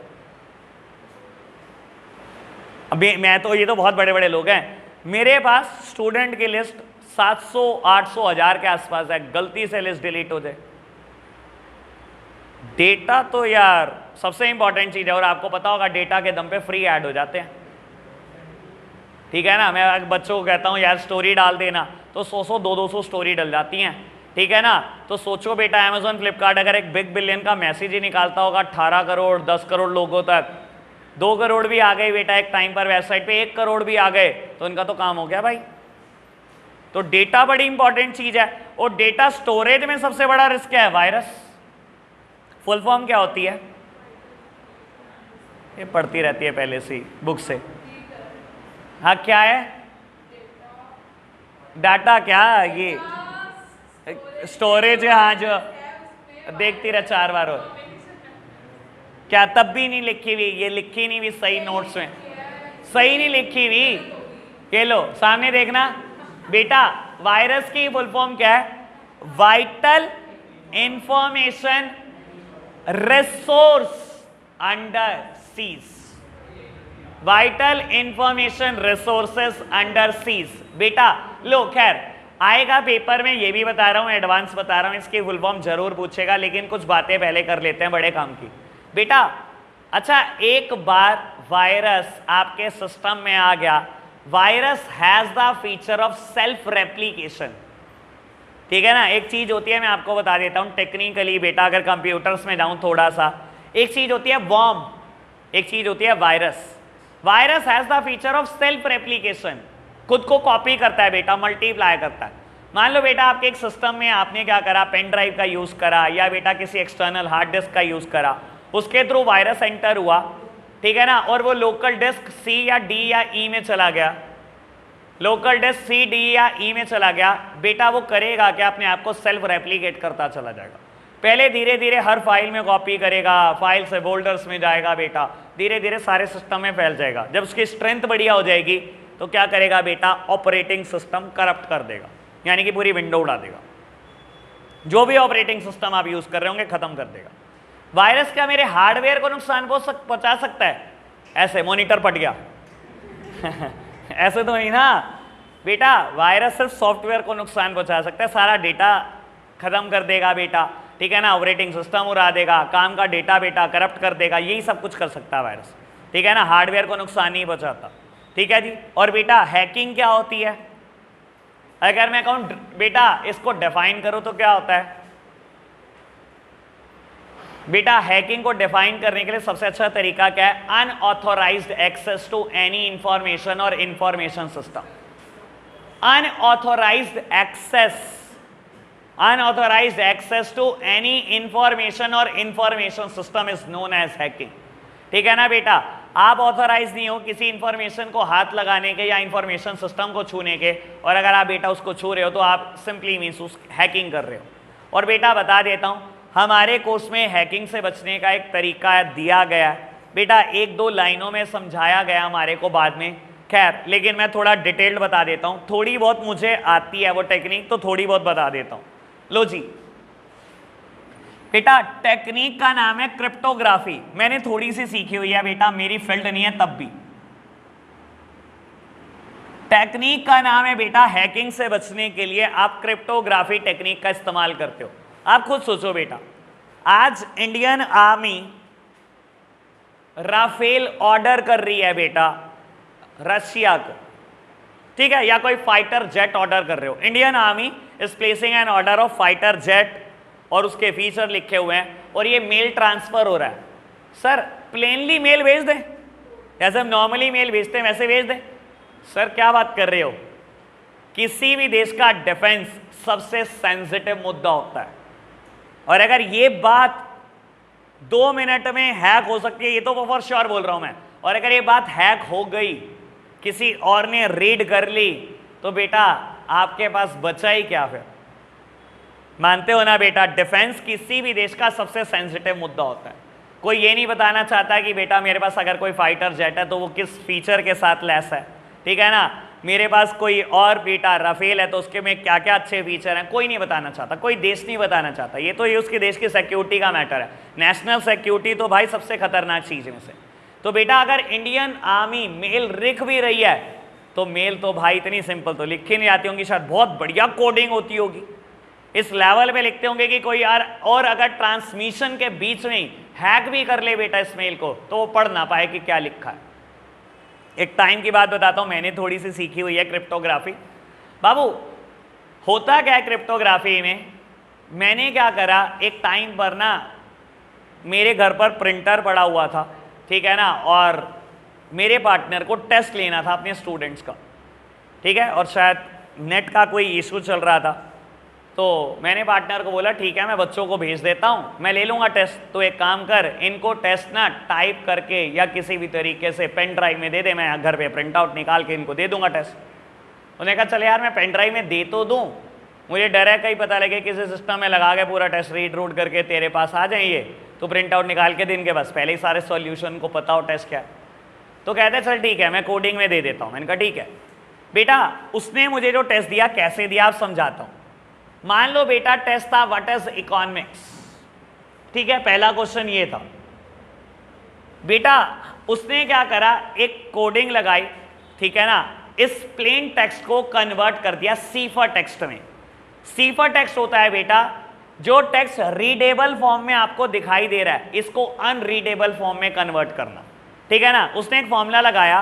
अभी मैं तो, ये तो बहुत बड़े बड़े लोग हैं, मेरे पास स्टूडेंट की लिस्ट 700, 800, 1000 के आसपास है, गलती से लिस्ट डिलीट हो जाए। डेटा तो यार सबसे इंपॉर्टेंट चीज है, और आपको पता होगा डेटा के दम पे फ्री ऐड हो जाते हैं, ठीक है ना। मैं बच्चों को कहता हूँ यार स्टोरी डाल देना, तो 100-100, 200-200 स्टोरी डल जाती हैं, ठीक है ना। तो सोचो बेटा अमेजोन फ्लिपकार्ट अगर एक बिग बिलियन का मैसेज ही निकालता होगा 18 करोड़ 10 करोड़ लोगों तक, 2 करोड़ भी आ गए बेटा एक टाइम पर वेबसाइट पे, 1 करोड़ भी आ गए तो इनका तो काम हो गया भाई। तो डेटा बड़ी इंपॉर्टेंट चीज है, और डेटा स्टोरेज में सबसे बड़ा रिस्क क्या है, वायरस। फुल फॉर्म क्या होती है, ये पढ़ती रहती है पहले से बुक से। हाँ क्या है, डाटा क्या, ये स्टोरेज है, हाँ जो देखती रह 4 बार और क्या, तब भी नहीं लिखी हुई, ये लिखी नहीं हुई सही नोट्स में, सही नहीं लिखी हुई। ये लो सामने देखना बेटा, वायरस की फुल फॉर्म क्या है, vital information resource under seize. Vital information resources under seize. बेटा लो, खैर आएगा पेपर में, ये भी बता रहा हूं, एडवांस बता रहा हूं, इसकी फुल फॉर्म जरूर पूछेगा, लेकिन कुछ बातें पहले कर लेते हैं बड़े काम की। बेटा अच्छा, एक बार वायरस आपके सिस्टम में आ गया, virus has the feature of self replication, ठीक है ना। एक चीज होती है, मैं आपको बता देता हूं टेक्निकली बेटा, अगर कंप्यूटर्स में जाऊं थोड़ा सा, एक चीज होती है वर्म, एक चीज होती है virus. Virus has the feature of self replication, खुद को कॉपी करता है बेटा, मल्टीप्लाई करता है। मान लो बेटा आपके एक सिस्टम में आपने क्या करा, पेन ड्राइव का यूज करा या बेटा किसी एक्सटर्नल हार्ड डिस्क का यूज करा, उसके थ्रू वायरस एंटर हुआ, ठीक है ना, और वो लोकल डिस्क सी या डी या ई में चला गया, लोकल डिस्क सी डी या ई में चला गया। बेटा वो करेगा क्या, अपने आप को सेल्फ रेप्लिकेट करता चला जाएगा। पहले धीरे धीरे हर फाइल में कॉपी करेगा, फाइल से फोल्डर्स में जाएगा बेटा, धीरे धीरे सारे सिस्टम में फैल जाएगा। जब उसकी स्ट्रेंथ बढ़िया हो जाएगी तो क्या करेगा बेटा, ऑपरेटिंग सिस्टम करप्ट कर देगा, यानी कि पूरी विंडो उड़ा देगा, जो भी ऑपरेटिंग सिस्टम आप यूज कर रहे होंगे खत्म कर देगा। वायरस क्या मेरे हार्डवेयर को नुकसान पहुंचा सकता है? ऐसे मॉनिटर फट गया ऐसे तो नहीं ना बेटा, वायरस सिर्फ सॉफ्टवेयर को नुकसान पहुंचा सकता है, सारा डेटा खत्म कर देगा बेटा, ठीक है ना, ऑपरेटिंग सिस्टम उड़ा देगा, काम का डेटा बेटा करप्ट कर देगा, यही सब कुछ कर सकता है वायरस, ठीक है ना, हार्डवेयर को नुकसान नहीं पहुंचाता, ठीक है जी। और बेटा हैकिंग क्या होती है, अगर मैं कहूं बेटा इसको डिफाइन करो तो क्या होता है बेटा, हैकिंग को डिफाइन करने के लिए सबसे अच्छा तरीका क्या है, unauthorised access to any information or information system. unauthorized access to any information or information system is known as hacking, ठीक है ना बेटा। आप ऑथोराइज नहीं हो किसी इंफॉर्मेशन को हाथ लगाने के या इंफॉर्मेशन सिस्टम को छूने के, और अगर आप बेटा उसको छू रहे हो तो आप सिंपली मीन्स उस हैकिंग कर रहे हो। और बेटा बता देता हूं, हमारे कोर्स में हैकिंग से बचने का एक तरीका दिया गया है बेटा, एक दो लाइनों में समझाया गया हमारे को बाद में, खैर लेकिन मैं थोड़ा डिटेल्ड बता देता हूं, थोड़ी बहुत मुझे आती है वो टेक्निक, तो थोड़ी बहुत बता देता हूं। लो जी बेटा, टेक्निक का नाम है क्रिप्टोग्राफी, मैंने थोड़ी सी सीखी हुई है बेटा, मेरी फील्ड नहीं है तब भी। टेक्निक का नाम है बेटा, हैकिंग से बचने के लिए आप क्रिप्टोग्राफी टेक्निक का इस्तेमाल करते हो। आप खुद सोचो बेटा, आज इंडियन आर्मी राफेल ऑर्डर कर रही है बेटा रशिया को, ठीक है, या कोई फाइटर जेट ऑर्डर कर रहे हो, Indian army is placing an order of fighter jet और उसके फीचर लिखे हुए हैं, और ये मेल ट्रांसफर हो रहा है। सर प्लेनली मेल भेज दें, जैसे हम नॉर्मली मेल भेजते हैं वैसे भेज दें? सर क्या बात कर रहे हो, किसी भी देश का डिफेंस सबसे सेंसिटिव मुद्दा होता है, और अगर ये बात 2 मिनट में हैक हो सकती है, ये तो फॉर श्योर बोल रहा हूं मैं, और अगर ये बात हैक हो गई, किसी और ने रीड कर ली, तो बेटा आपके पास बचा ही क्या फिर? मानते हो ना बेटा, डिफेंस किसी भी देश का सबसे सेंसिटिव मुद्दा होता है। कोई ये नहीं बताना चाहता कि बेटा मेरे पास अगर कोई फाइटर जेट है तो वो किस फीचर के साथ लैस है, ठीक है ना, मेरे पास कोई और बेटा राफेल है तो उसके में क्या क्या अच्छे फीचर हैं, कोई नहीं बताना चाहता, कोई देश नहीं बताना चाहता। ये तो ये उसके देश की सिक्योरिटी का मैटर है, नेशनल सिक्योरिटी तो भाई सबसे खतरनाक चीज में से। तो बेटा अगर इंडियन आर्मी मेल लिख भी रही है तो मेल तो भाई इतनी सिंपल तो लिखी नहीं आती होंगी, शायद बहुत बढ़िया कोडिंग होती होगी, इस लेवल पे लिखते होंगे कि कोई यार, और अगर ट्रांसमिशन के बीच में ही हैक भी कर ले बेटा इस मेल को तो वो पढ़ ना पाए कि क्या लिखा है। एक टाइम की बात बताता हूं, मैंने थोड़ी सी सीखी हुई है क्रिप्टोग्राफी। बाबू होता क्या है क्रिप्टोग्राफी में, मैंने क्या करा, एक टाइम पर ना मेरे घर पर प्रिंटर पड़ा हुआ था, ठीक है ना, और मेरे पार्टनर को टेस्ट लेना था अपने स्टूडेंट्स का, ठीक है, और शायद नेट का कोई इशू चल रहा था, तो मैंने पार्टनर को बोला ठीक है मैं बच्चों को भेज देता हूँ, मैं ले लूँगा टेस्ट, तो एक काम कर इनको टेस्ट ना टाइप करके या किसी भी तरीके से पेन ड्राइव में दे दे, मैं घर पे प्रिंट आउट निकाल के इनको दे दूंगा टेस्ट। उन्होंने कहा चल यार मैं पेन ड्राइव में दे तो दूँ, मुझे डर है कहीं पता लगे किसी सिस्टम में लगा के पूरा टेस्ट रीड रूट करके तेरे पास आ जाइए, तो प्रिंट आउट निकाल के दिन के बस पहले ही सारे सॉल्यूशन को पता हो टेस्ट क्या है। तो कहते चल ठीक है मैं कोडिंग में दे देता हूँ। मैंने कहा ठीक है बेटा। उसने मुझे जो टेस्ट दिया कैसे दिया आप समझाता हूँ। मान लो बेटा टेस्ट था व्हाट इज इकोनॉमिक्स, ठीक है, पहला क्वेश्चन ये था, बेटा उसने क्या करा, एक कोडिंग लगाई, ठीक है ना, इस प्लेन टेक्स्ट को कन्वर्ट कर दिया सीफर टेक्स्ट में। सीफर टेक्स्ट होता है बेटा जो टेक्स्ट रीडेबल फॉर्म में आपको दिखाई दे रहा है, इसको अनरीडेबल फॉर्म में कन्वर्ट करना, ठीक है ना। उसने एक फॉर्मूला लगाया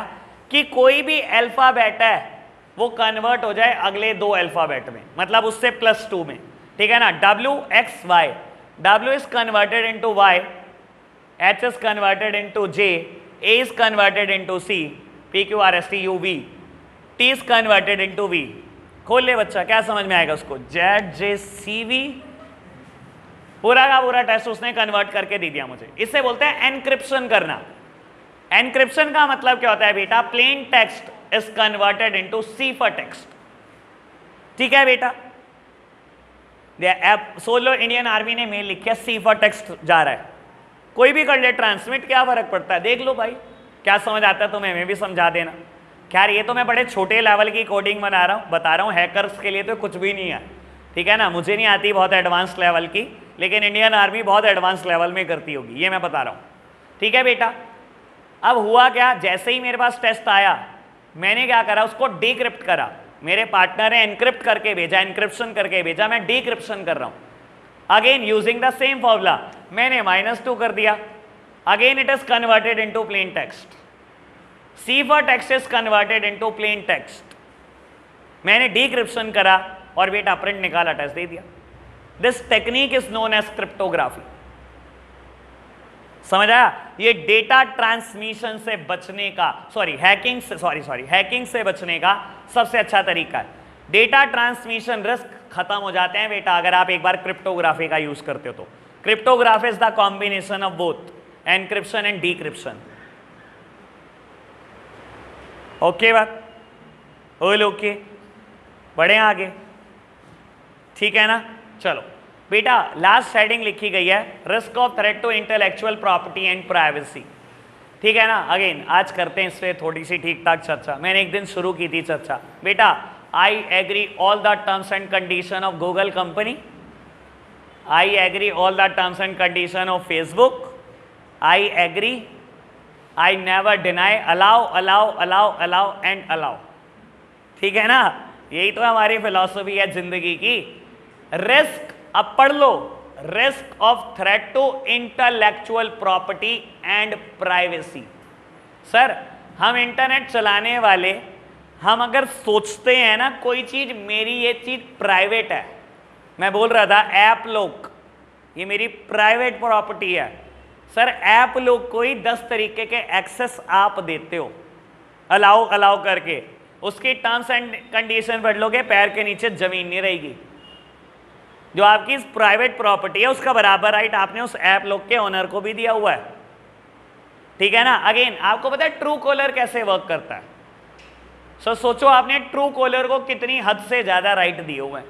कि कोई भी अल्फाबेट है वो कन्वर्ट हो जाए अगले दो अल्फाबेट में, मतलब उससे +2 में, ठीक है ना। WXY, W is converted into Y, H is converted into J, A is converted into C, PQRSTUV, T is converted into V। खोल ले बच्चा, क्या समझ में आएगा उसको, ZJCV, पूरा का पूरा टेस्ट उसने कन्वर्ट करके दे दिया मुझे। इससे बोलते हैं एनक्रिप्शन करना। एनक्रिप्शन का मतलब क्या होता है बेटा, plain text is converted into cipher text, ठीक है बेटा। सोलो इंडियन आर्मी ने मेल लिखा, सीफर टेक्स्ट जा रहा है, कोई भी कर ले ट्रांसमिट, क्या फर्क पड़ता है, देख लो भाई क्या समझ आता है तुम्हें, मैं भी समझा देना। खैर ये तो मैं बड़े छोटे लेवल की कोडिंग बता रहा हूँ, हैकर्स के लिए तो कुछ भी नहीं है, ठीक है ना। मुझे नहीं आती बहुत एडवांस लेवल की, लेकिन इंडियन आर्मी बहुत एडवांस लेवल में करती होगी, ये मैं बता रहा हूँ, ठीक है बेटा। अब हुआ क्या, जैसे ही मेरे पास टेस्ट आया मैंने क्या करा, उसको डिक्रिप्ट करा, मेरे पार्टनर ने एनक्रिप्ट करके भेजा, एनक्रिप्शन करके भेजा, मैं डिक्रिप्शन कर रहा हूं। Again using the same formula मैंने -2 कर दिया, again it is converted into plain text, cipher text is converted into plain text, मैंने डिक्रिप्शन करा और बेटा प्रिंट निकाला, टेस्ट दे दिया। This technique is known as cryptography. समझ आया, ये डेटा ट्रांसमिशन से बचने का, हैकिंग से बचने का सबसे अच्छा तरीका है। डेटा ट्रांसमिशन रिस्क खत्म हो जाते हैं बेटा अगर आप एक बार क्रिप्टोग्राफी का यूज करते हो तो। Cryptography is the combination of both encryption and decryption. Okay बात, ओके बढ़े आगे, ठीक है ना। चलो बेटा लास्ट हेडिंग लिखी गई है, risk of threat to intellectual property and privacy, ठीक है ना। अगेन आज करते हैं इस पर थोड़ी सी ठीक ठाक चर्चा, मैंने एक दिन शुरू की थी चर्चा। बेटा I agree all the terms and condition of Google company, I agree all the terms and condition of Facebook, I agree, I never deny, allow allow allow allow and allow, ठीक है ना। यही तो हमारी फिलॉसफी है जिंदगी की। Risk, अब पढ़ लो, risk of threat to intellectual property and privacy. Sir हम इंटरनेट चलाने वाले, हम अगर सोचते हैं ना कोई चीज मेरी ये चीज प्राइवेट है, मैं बोल रहा था ऐप लोग ये मेरी प्राइवेट प्रॉपर्टी है, सर ऐप लोग को ही 10 तरीके के एक्सेस आप देते हो अलाउ अलाउ करके, उसकी टर्म्स एंड कंडीशन पढ़ लोगे, पैर के नीचे जमीन नहीं रहेगी। जो आपकी प्राइवेट प्रॉपर्टी है उसका बराबर राइट आपने उस ऐप लोग के ओनर को भी दिया हुआ है, ठीक है ना। अगेन आपको पता है ट्रू कॉलर कैसे वर्क करता है। सोचो आपने ट्रू कॉलर को कितनी हद से ज्यादा राइट दिए हुए हैं।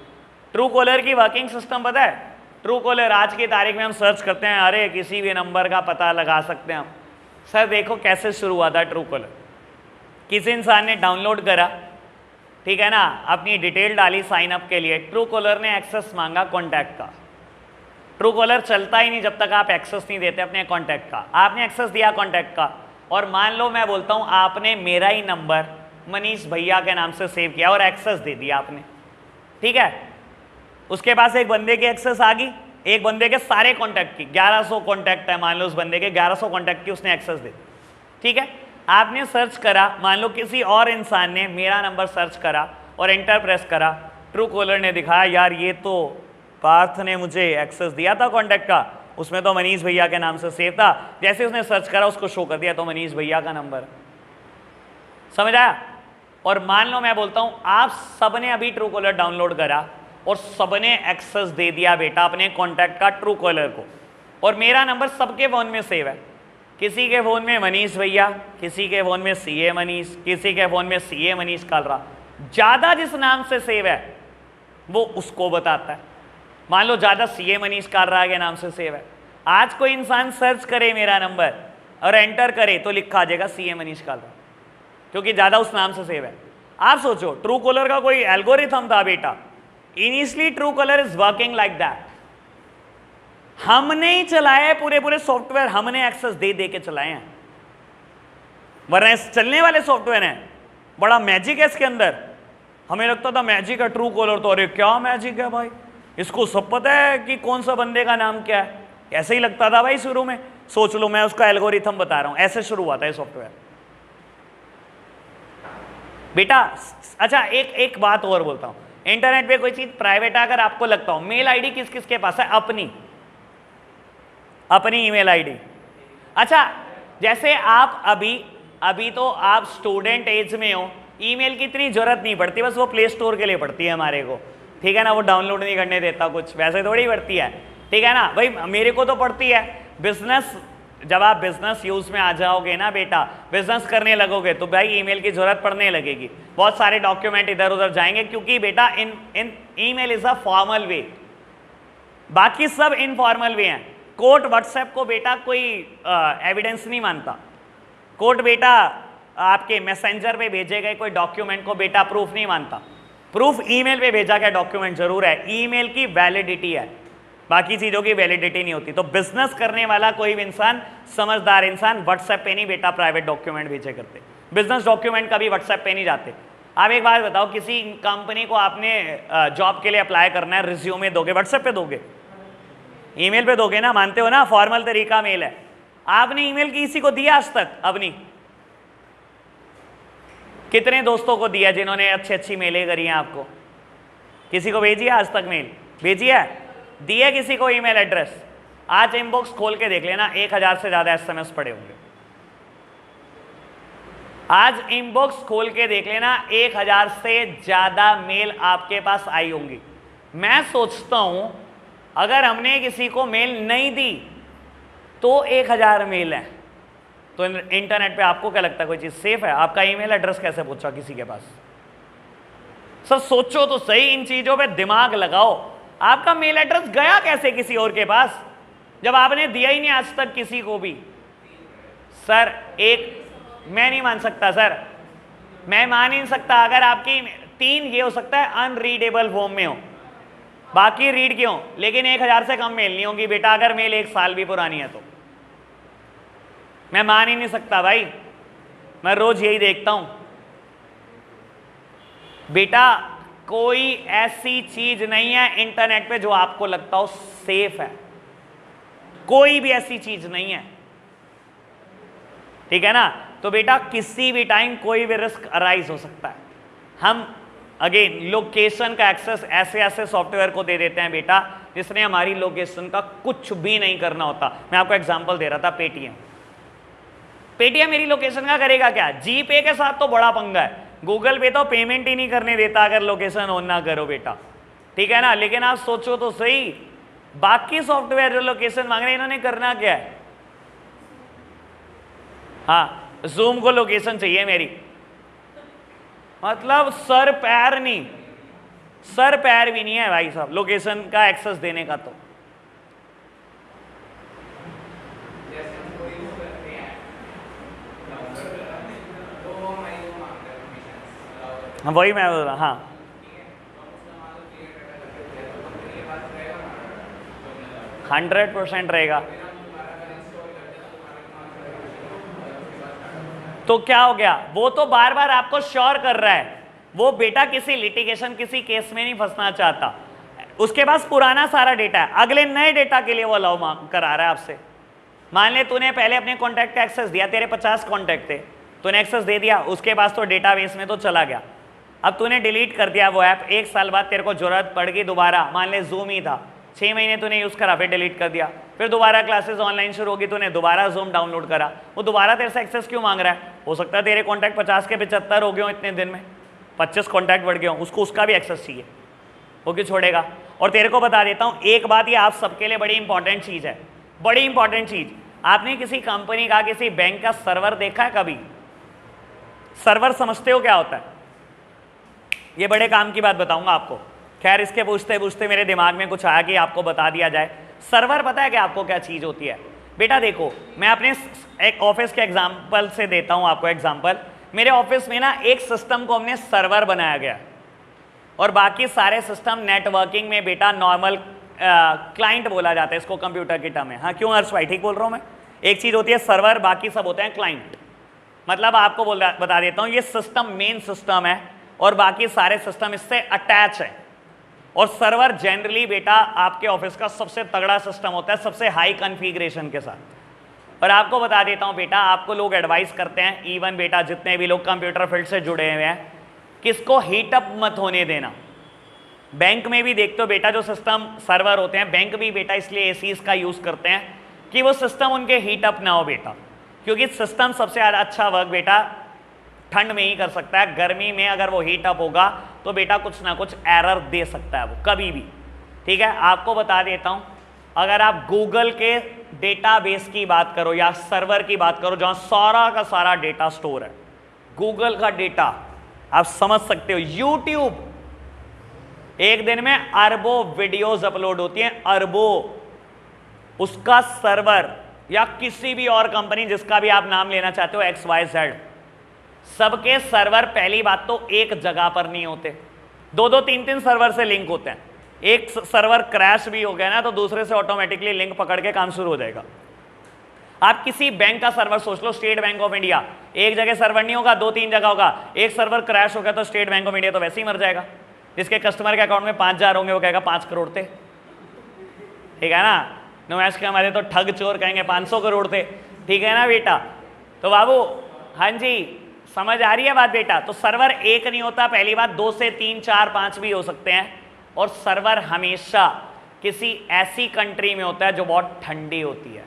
ट्रू कॉलर की वर्किंग सिस्टम पता है, ट्रू कॉलर आज की तारीख में हम सर्च करते हैं, अरे किसी भी नंबर का पता लगा सकते हैं हम। सर देखो कैसे शुरू हुआ था ट्रू कॉलर, किसी इंसान ने डाउनलोड करा, ठीक है ना, अपनी डिटेल डाली साइन अप के लिए, ट्रू कॉलर ने एक्सेस मांगा कॉन्टैक्ट का। ट्रू कॉलर चलता ही नहीं जब तक आप एक्सेस नहीं देते अपने कॉन्टैक्ट का। आपने एक्सेस दिया कॉन्टैक्ट का, और मान लो मैं बोलता हूं आपने मेरा ही नंबर मनीष भैया के नाम से सेव किया और एक्सेस दे दिया आपने, ठीक है। उसके पास एक बंदे की एक्सेस आ गई, एक बंदे के सारे कॉन्टैक्ट की, 1100 कॉन्टैक्ट है मान लो, उस बंदे के 1100 कॉन्टैक्ट की उसने एक्सेस दे, ठीक है। आपने सर्च करा, मान लो किसी और इंसान ने मेरा नंबर सर्च करा और एंटर प्रेस करा, ट्रू कॉलर ने दिखाया यार ये तो पार्थ ने मुझे एक्सेस दिया था कॉन्टैक्ट का, उसमें तो मनीष भैया के नाम से सेव था। जैसे उसने सर्च करा उसको शो कर दिया तो मनीष भैया का नंबर, समझ आया। और मान लो मैं बोलता हूं आप सबने अभी ट्रू कॉलर डाउनलोड करा और सबने एक्सेस दे दिया बेटा अपने कॉन्टैक्ट का ट्रू कॉलर को, और मेरा नंबर सबके फोन में सेव है, किसी के फोन में मनीष भैया, किसी के फोन में सीए मनीष, किसी के फोन में सीए मनीष कालरा, ज्यादा जिस नाम से सेव है वो उसको बताता है। मान लो ज्यादा सीए मनीष कालरा के नाम से सेव है, आज कोई इंसान सर्च करे मेरा नंबर और एंटर करे तो लिखा आ जाएगा सीए मनीष कालरा, क्योंकि ज्यादा उस नाम से सेव है। आप सोचो ट्रू कॉलर का कोई एल्गोरिथम था बेटा, initially true collar is working like that, हमने ही चलाए पूरे पूरे सॉफ्टवेयर, हमने एक्सेस दे दे के चलाए हैं। वरना इस चलने वाले सॉफ्टवेयर हैं, बड़ा मैजिक है इसके अंदर। हमें लगता था मैजिक है ट्रू कॉलर, तो अरे क्या मैजिक है भाई, इसको सब पता है कि कौन सा बंदे का नाम क्या है। ऐसे ही लगता था भाई शुरू में। सोच लो, मैं उसका एल्गोरिथम बता रहा हूं, ऐसे शुरू हुआ था ये सॉफ्टवेयर बेटा। अच्छा, एक बात और बोलता हूं, इंटरनेट पे कोई चीज प्राइवेट अगर आपको लगता हो, मेल आईडी किस किस के पास है? अपनी ईमेल आईडी। अच्छा, जैसे आप अभी तो आप स्टूडेंट एज में हो, ईमेल की इतनी जरूरत नहीं पड़ती, बस वो प्ले स्टोर के लिए पड़ती है हमारे को, ठीक है ना, वो डाउनलोड नहीं करने देता कुछ, वैसे थोड़ी पड़ती है, ठीक है ना भाई, मेरे को तो पड़ती है। बिजनेस, जब आप बिजनेस यूज में आ जाओगे ना बेटा, बिजनेस करने लगोगे तो भाई ईमेल की जरूरत पड़ने लगेगी, बहुत सारे डॉक्यूमेंट इधर उधर जाएंगे, क्योंकि बेटा in email is a formal way, बाकी सब इनफॉर्मल वे हैं। कोर्ट व्हाट्सएप को बेटा कोई एविडेंस नहीं मानता, कोर्ट बेटा आपके मैसेंजर पे भेजे गए कोई डॉक्यूमेंट को बेटा प्रूफ नहीं मानता, प्रूफ ईमेल पे भेजा गया डॉक्यूमेंट जरूर है, ईमेल की वैलिडिटी है, बाकी चीजों की वैलिडिटी नहीं होती। तो बिजनेस करने वाला कोई भी इंसान, समझदार इंसान, व्हाट्सएप पे नहीं बेटा प्राइवेट डॉक्यूमेंट भेजे करते, बिजनेस डॉक्यूमेंट कभी व्हाट्सएप पे नहीं जाते। आप एक बात बताओ, किसी कंपनी को आपने जॉब के लिए अप्लाई करना है, रिज्यूमे दोगे, व्हाट्सएप पे दोगे, ईमेल पे दोगे ना, मानते हो ना, फॉर्मल तरीका मेल है। आपने ईमेल किसी को दिया आज तक? अपनी कितने दोस्तों को दिया जिन्होंने अच्छी अच्छी मेलें करी हैं आपको? किसी को भेजी है आज तक मेल? भेजी है? दिए किसी को ईमेल एड्रेस? आज इनबॉक्स खोल के देख लेना, 1000 से ज्यादा एसएमएस पड़े होंगे। आज इनबॉक्स खोल के देख लेना, 1000 से ज्यादा मेल आपके पास आई होंगी। मैं सोचता हूं अगर हमने किसी को मेल नहीं दी तो 1000 मेल है, तो इंटरनेट पे आपको क्या लगता है कोई चीज सेफ है? आपका ईमेल एड्रेस कैसे पहुंचा किसी के पास? सर सोचो तो सही, इन चीजों पे दिमाग लगाओ। आपका मेल एड्रेस गया कैसे किसी और के पास जब आपने दिया ही नहीं आज तक किसी को भी? सर मैं नहीं मान सकता सर, मैं मान ही नहीं सकता। अगर आपकी 3 ये हो सकता है अनरीडेबल फॉर्म में हो, बाकी रीड क्यों, लेकिन 1000 से कम मेल नहीं होगी बेटा, अगर मेल 1 साल भी पुरानी है तो। मैं मान ही नहीं सकता भाई, मैं रोज यही देखता हूं बेटा। कोई ऐसी चीज नहीं है इंटरनेट पे जो आपको लगता हो सेफ है, कोई भी ऐसी चीज नहीं है, ठीक है ना। तो बेटा किसी भी टाइम कोई भी रिस्क अराइज हो सकता है। हम अगेन लोकेशन का एक्सेस ऐसे ऐसे सॉफ्टवेयर को दे देते हैं बेटा जिसने हमारी लोकेशन का कुछ भी नहीं करना होता। मैं आपको एग्जांपल दे रहा था, पेटीएम मेरी लोकेशन का करेगा क्या? जीपे के साथ तो बड़ा पंगा है, गूगल पे तो पेमेंट ही नहीं करने देता अगर लोकेशन ऑन ना करो बेटा, ठीक है ना। लेकिन आप सोचो तो सही, बाकी सॉफ्टवेयर जो लोकेशन मांग रहे हैं इन्होंने करना क्या है? हाँ, जूम को लोकेशन चाहिए मेरी, मतलब सर पैर भी नहीं है भाई साहब लोकेशन का एक्सेस देने का। तो वही मैं बोल रहा, हाँ 100% रहेगा। तो क्या हो गया, वो तो बार बार आपको श्योर कर रहा है, वो बेटा किसी लिटिगेशन किसी केस में नहीं फंसना चाहता, उसके पास पुराना सारा डेटा है, अगले नए डेटा के लिए वो अलाउ करा रहा है आपसे। मान ले तूने पहले अपने कॉन्टैक्ट का एक्सेस दिया, तेरे 50 कॉन्टैक्ट थे, तूने एक्सेस दे दिया, उसके पास तो डेटाबेस में तो चला गया। अब तूने डिलीट कर दिया वो ऐप, 1 साल बाद तेरे को जरूरत पड़ गई दोबारा, मान ले जूम ही था, 6 महीने तूने यूज करा, फिर डिलीट कर दिया, फिर दोबारा क्लासेस ऑनलाइन शुरू होगी, तूने दोबारा जूम डाउनलोड करा, वो दोबारा तेरे से एक्सेस क्यों मांग रहा है? हो सकता है तेरे कॉन्टैक्ट 50 के 75 हो गए हो इतने दिन में, 25 कॉन्टैक्ट बढ़ गए हो, उसको उसका भी एक्सेस चाहिए, वो क्यों छोड़ेगा? और तेरे को बता देता हूँ एक बात, ये आप सबके लिए बड़ी इंपॉर्टेंट चीज़ है, बड़ी इंपॉर्टेंट चीज़। आपने किसी कंपनी का किसी बैंक का सर्वर देखा है कभी? सर्वर समझते हो क्या होता है? ये बड़े काम की बात बताऊंगा आपको, खैर इसके पूछते पूछते मेरे दिमाग में कुछ आया कि आपको बता दिया जाए। सर्वर पता है कि आपको क्या चीज़ होती है? बेटा देखो, मैं अपने एक ऑफिस के एग्जाम्पल से देता हूँ आपको एग्जाम्पल। मेरे ऑफिस में ना एक सिस्टम को हमने सर्वर बनाया गया और बाकी सारे सिस्टम नेटवर्किंग में बेटा नॉर्मल क्लाइंट बोला जाता है इसको कंप्यूटर की टर्म में। हाँ क्यों हर्ष भाई, ठीक बोल रहा हूँ मैं? एक चीज़ होती है सर्वर, बाकी सब होते हैं क्लाइंट। मतलब आपको बता देता हूं, ये सिस्टम मेन सिस्टम है और बाकी सारे सिस्टम इससे अटैच है। और सर्वर जनरली बेटा आपके ऑफिस का सबसे तगड़ा सिस्टम होता है, सबसे हाई कॉन्फ़िगरेशन के साथ। और आपको बता देता हूं बेटा, आपको लोग एडवाइस करते हैं, इवन बेटा जितने भी लोग कंप्यूटर फील्ड से जुड़े हुए हैं, किसको हीटअप मत होने देना। बैंक में भी देखते हो बेटा, जो सिस्टम सर्वर होते हैं बैंक भी बेटा इसलिए एसीज का यूज करते हैं कि वो सिस्टम उनके हीटअप ना हो बेटा, क्योंकि सिस्टम सबसे ज़्यादा अच्छा वर्क बेटा ठंड में ही कर सकता है। गर्मी में अगर वो हीटअप होगा तो बेटा कुछ ना कुछ एरर दे सकता है वो कभी भी। ठीक है, आपको बता देता हूं, अगर आप गूगल के डेटाबेस की बात करो या सर्वर की बात करो जहां सारा का सारा डेटा स्टोर है, गूगल का डेटा आप समझ सकते हो। यूट्यूब, एक दिन में अरबों वीडियोस अपलोड होती हैं, अरबों। उसका सर्वर या किसी भी और कंपनी जिसका भी आप नाम लेना चाहते हो, XYZ, सबके सर्वर पहली बात तो एक जगह पर नहीं होते, दो दो तीन तीन सर्वर से लिंक होते हैं। एक सर्वर क्रैश भी हो गया ना तो दूसरे से ऑटोमेटिकली लिंक पकड़ के काम शुरू हो जाएगा। आप किसी बैंक का सर्वर सोच लो, स्टेट बैंक ऑफ इंडिया, एक जगह सर्वर नहीं होगा, दो तीन जगह होगा। एक सर्वर क्रैश हो गया तो स्टेट बैंक ऑफ इंडिया तो वैसे ही मर जाएगा। जिसके कस्टमर के अकाउंट में 5,000 होंगे वो कहेगा 5 करोड़ थे, ठीक है ना। नुमैश के हमारे तो ठग चोर कहेंगे 500 करोड़ थे, ठीक है ना बेटा। तो बाबू, हाँ जी, समझ आ रही है बात बेटा। तो सर्वर एक नहीं होता, पहली बात 2 से 3 4 5 भी हो सकते हैं। और सर्वर हमेशा किसी ऐसी कंट्री में होता है जो बहुत ठंडी होती है।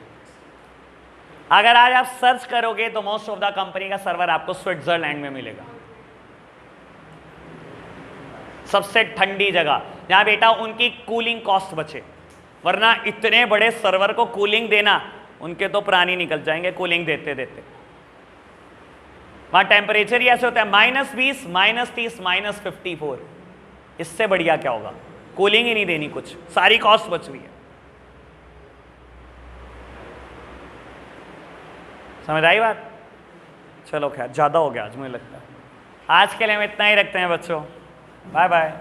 अगर आज आप सर्च करोगे तो मोस्ट ऑफ द कंपनी का सर्वर आपको स्विट्जरलैंड में मिलेगा, सबसे ठंडी जगह, जहां बेटा उनकी कूलिंग कॉस्ट बचे। वरना इतने बड़े सर्वर को कूलिंग देना, उनके तो प्राण ही निकल जाएंगे कूलिंग देते देते। वहां टेम्परेचर ही ऐसे होता है -20, -30, -54। इससे बढ़िया क्या होगा, कूलिंग ही नहीं देनी, कुछ सारी कॉस्ट बच रही है। समझ आई बात। चलो खैर, ज्यादा हो गया आज मुझे लगता है। आज के लिए हम इतना ही रखते हैं बच्चों, बाय बाय।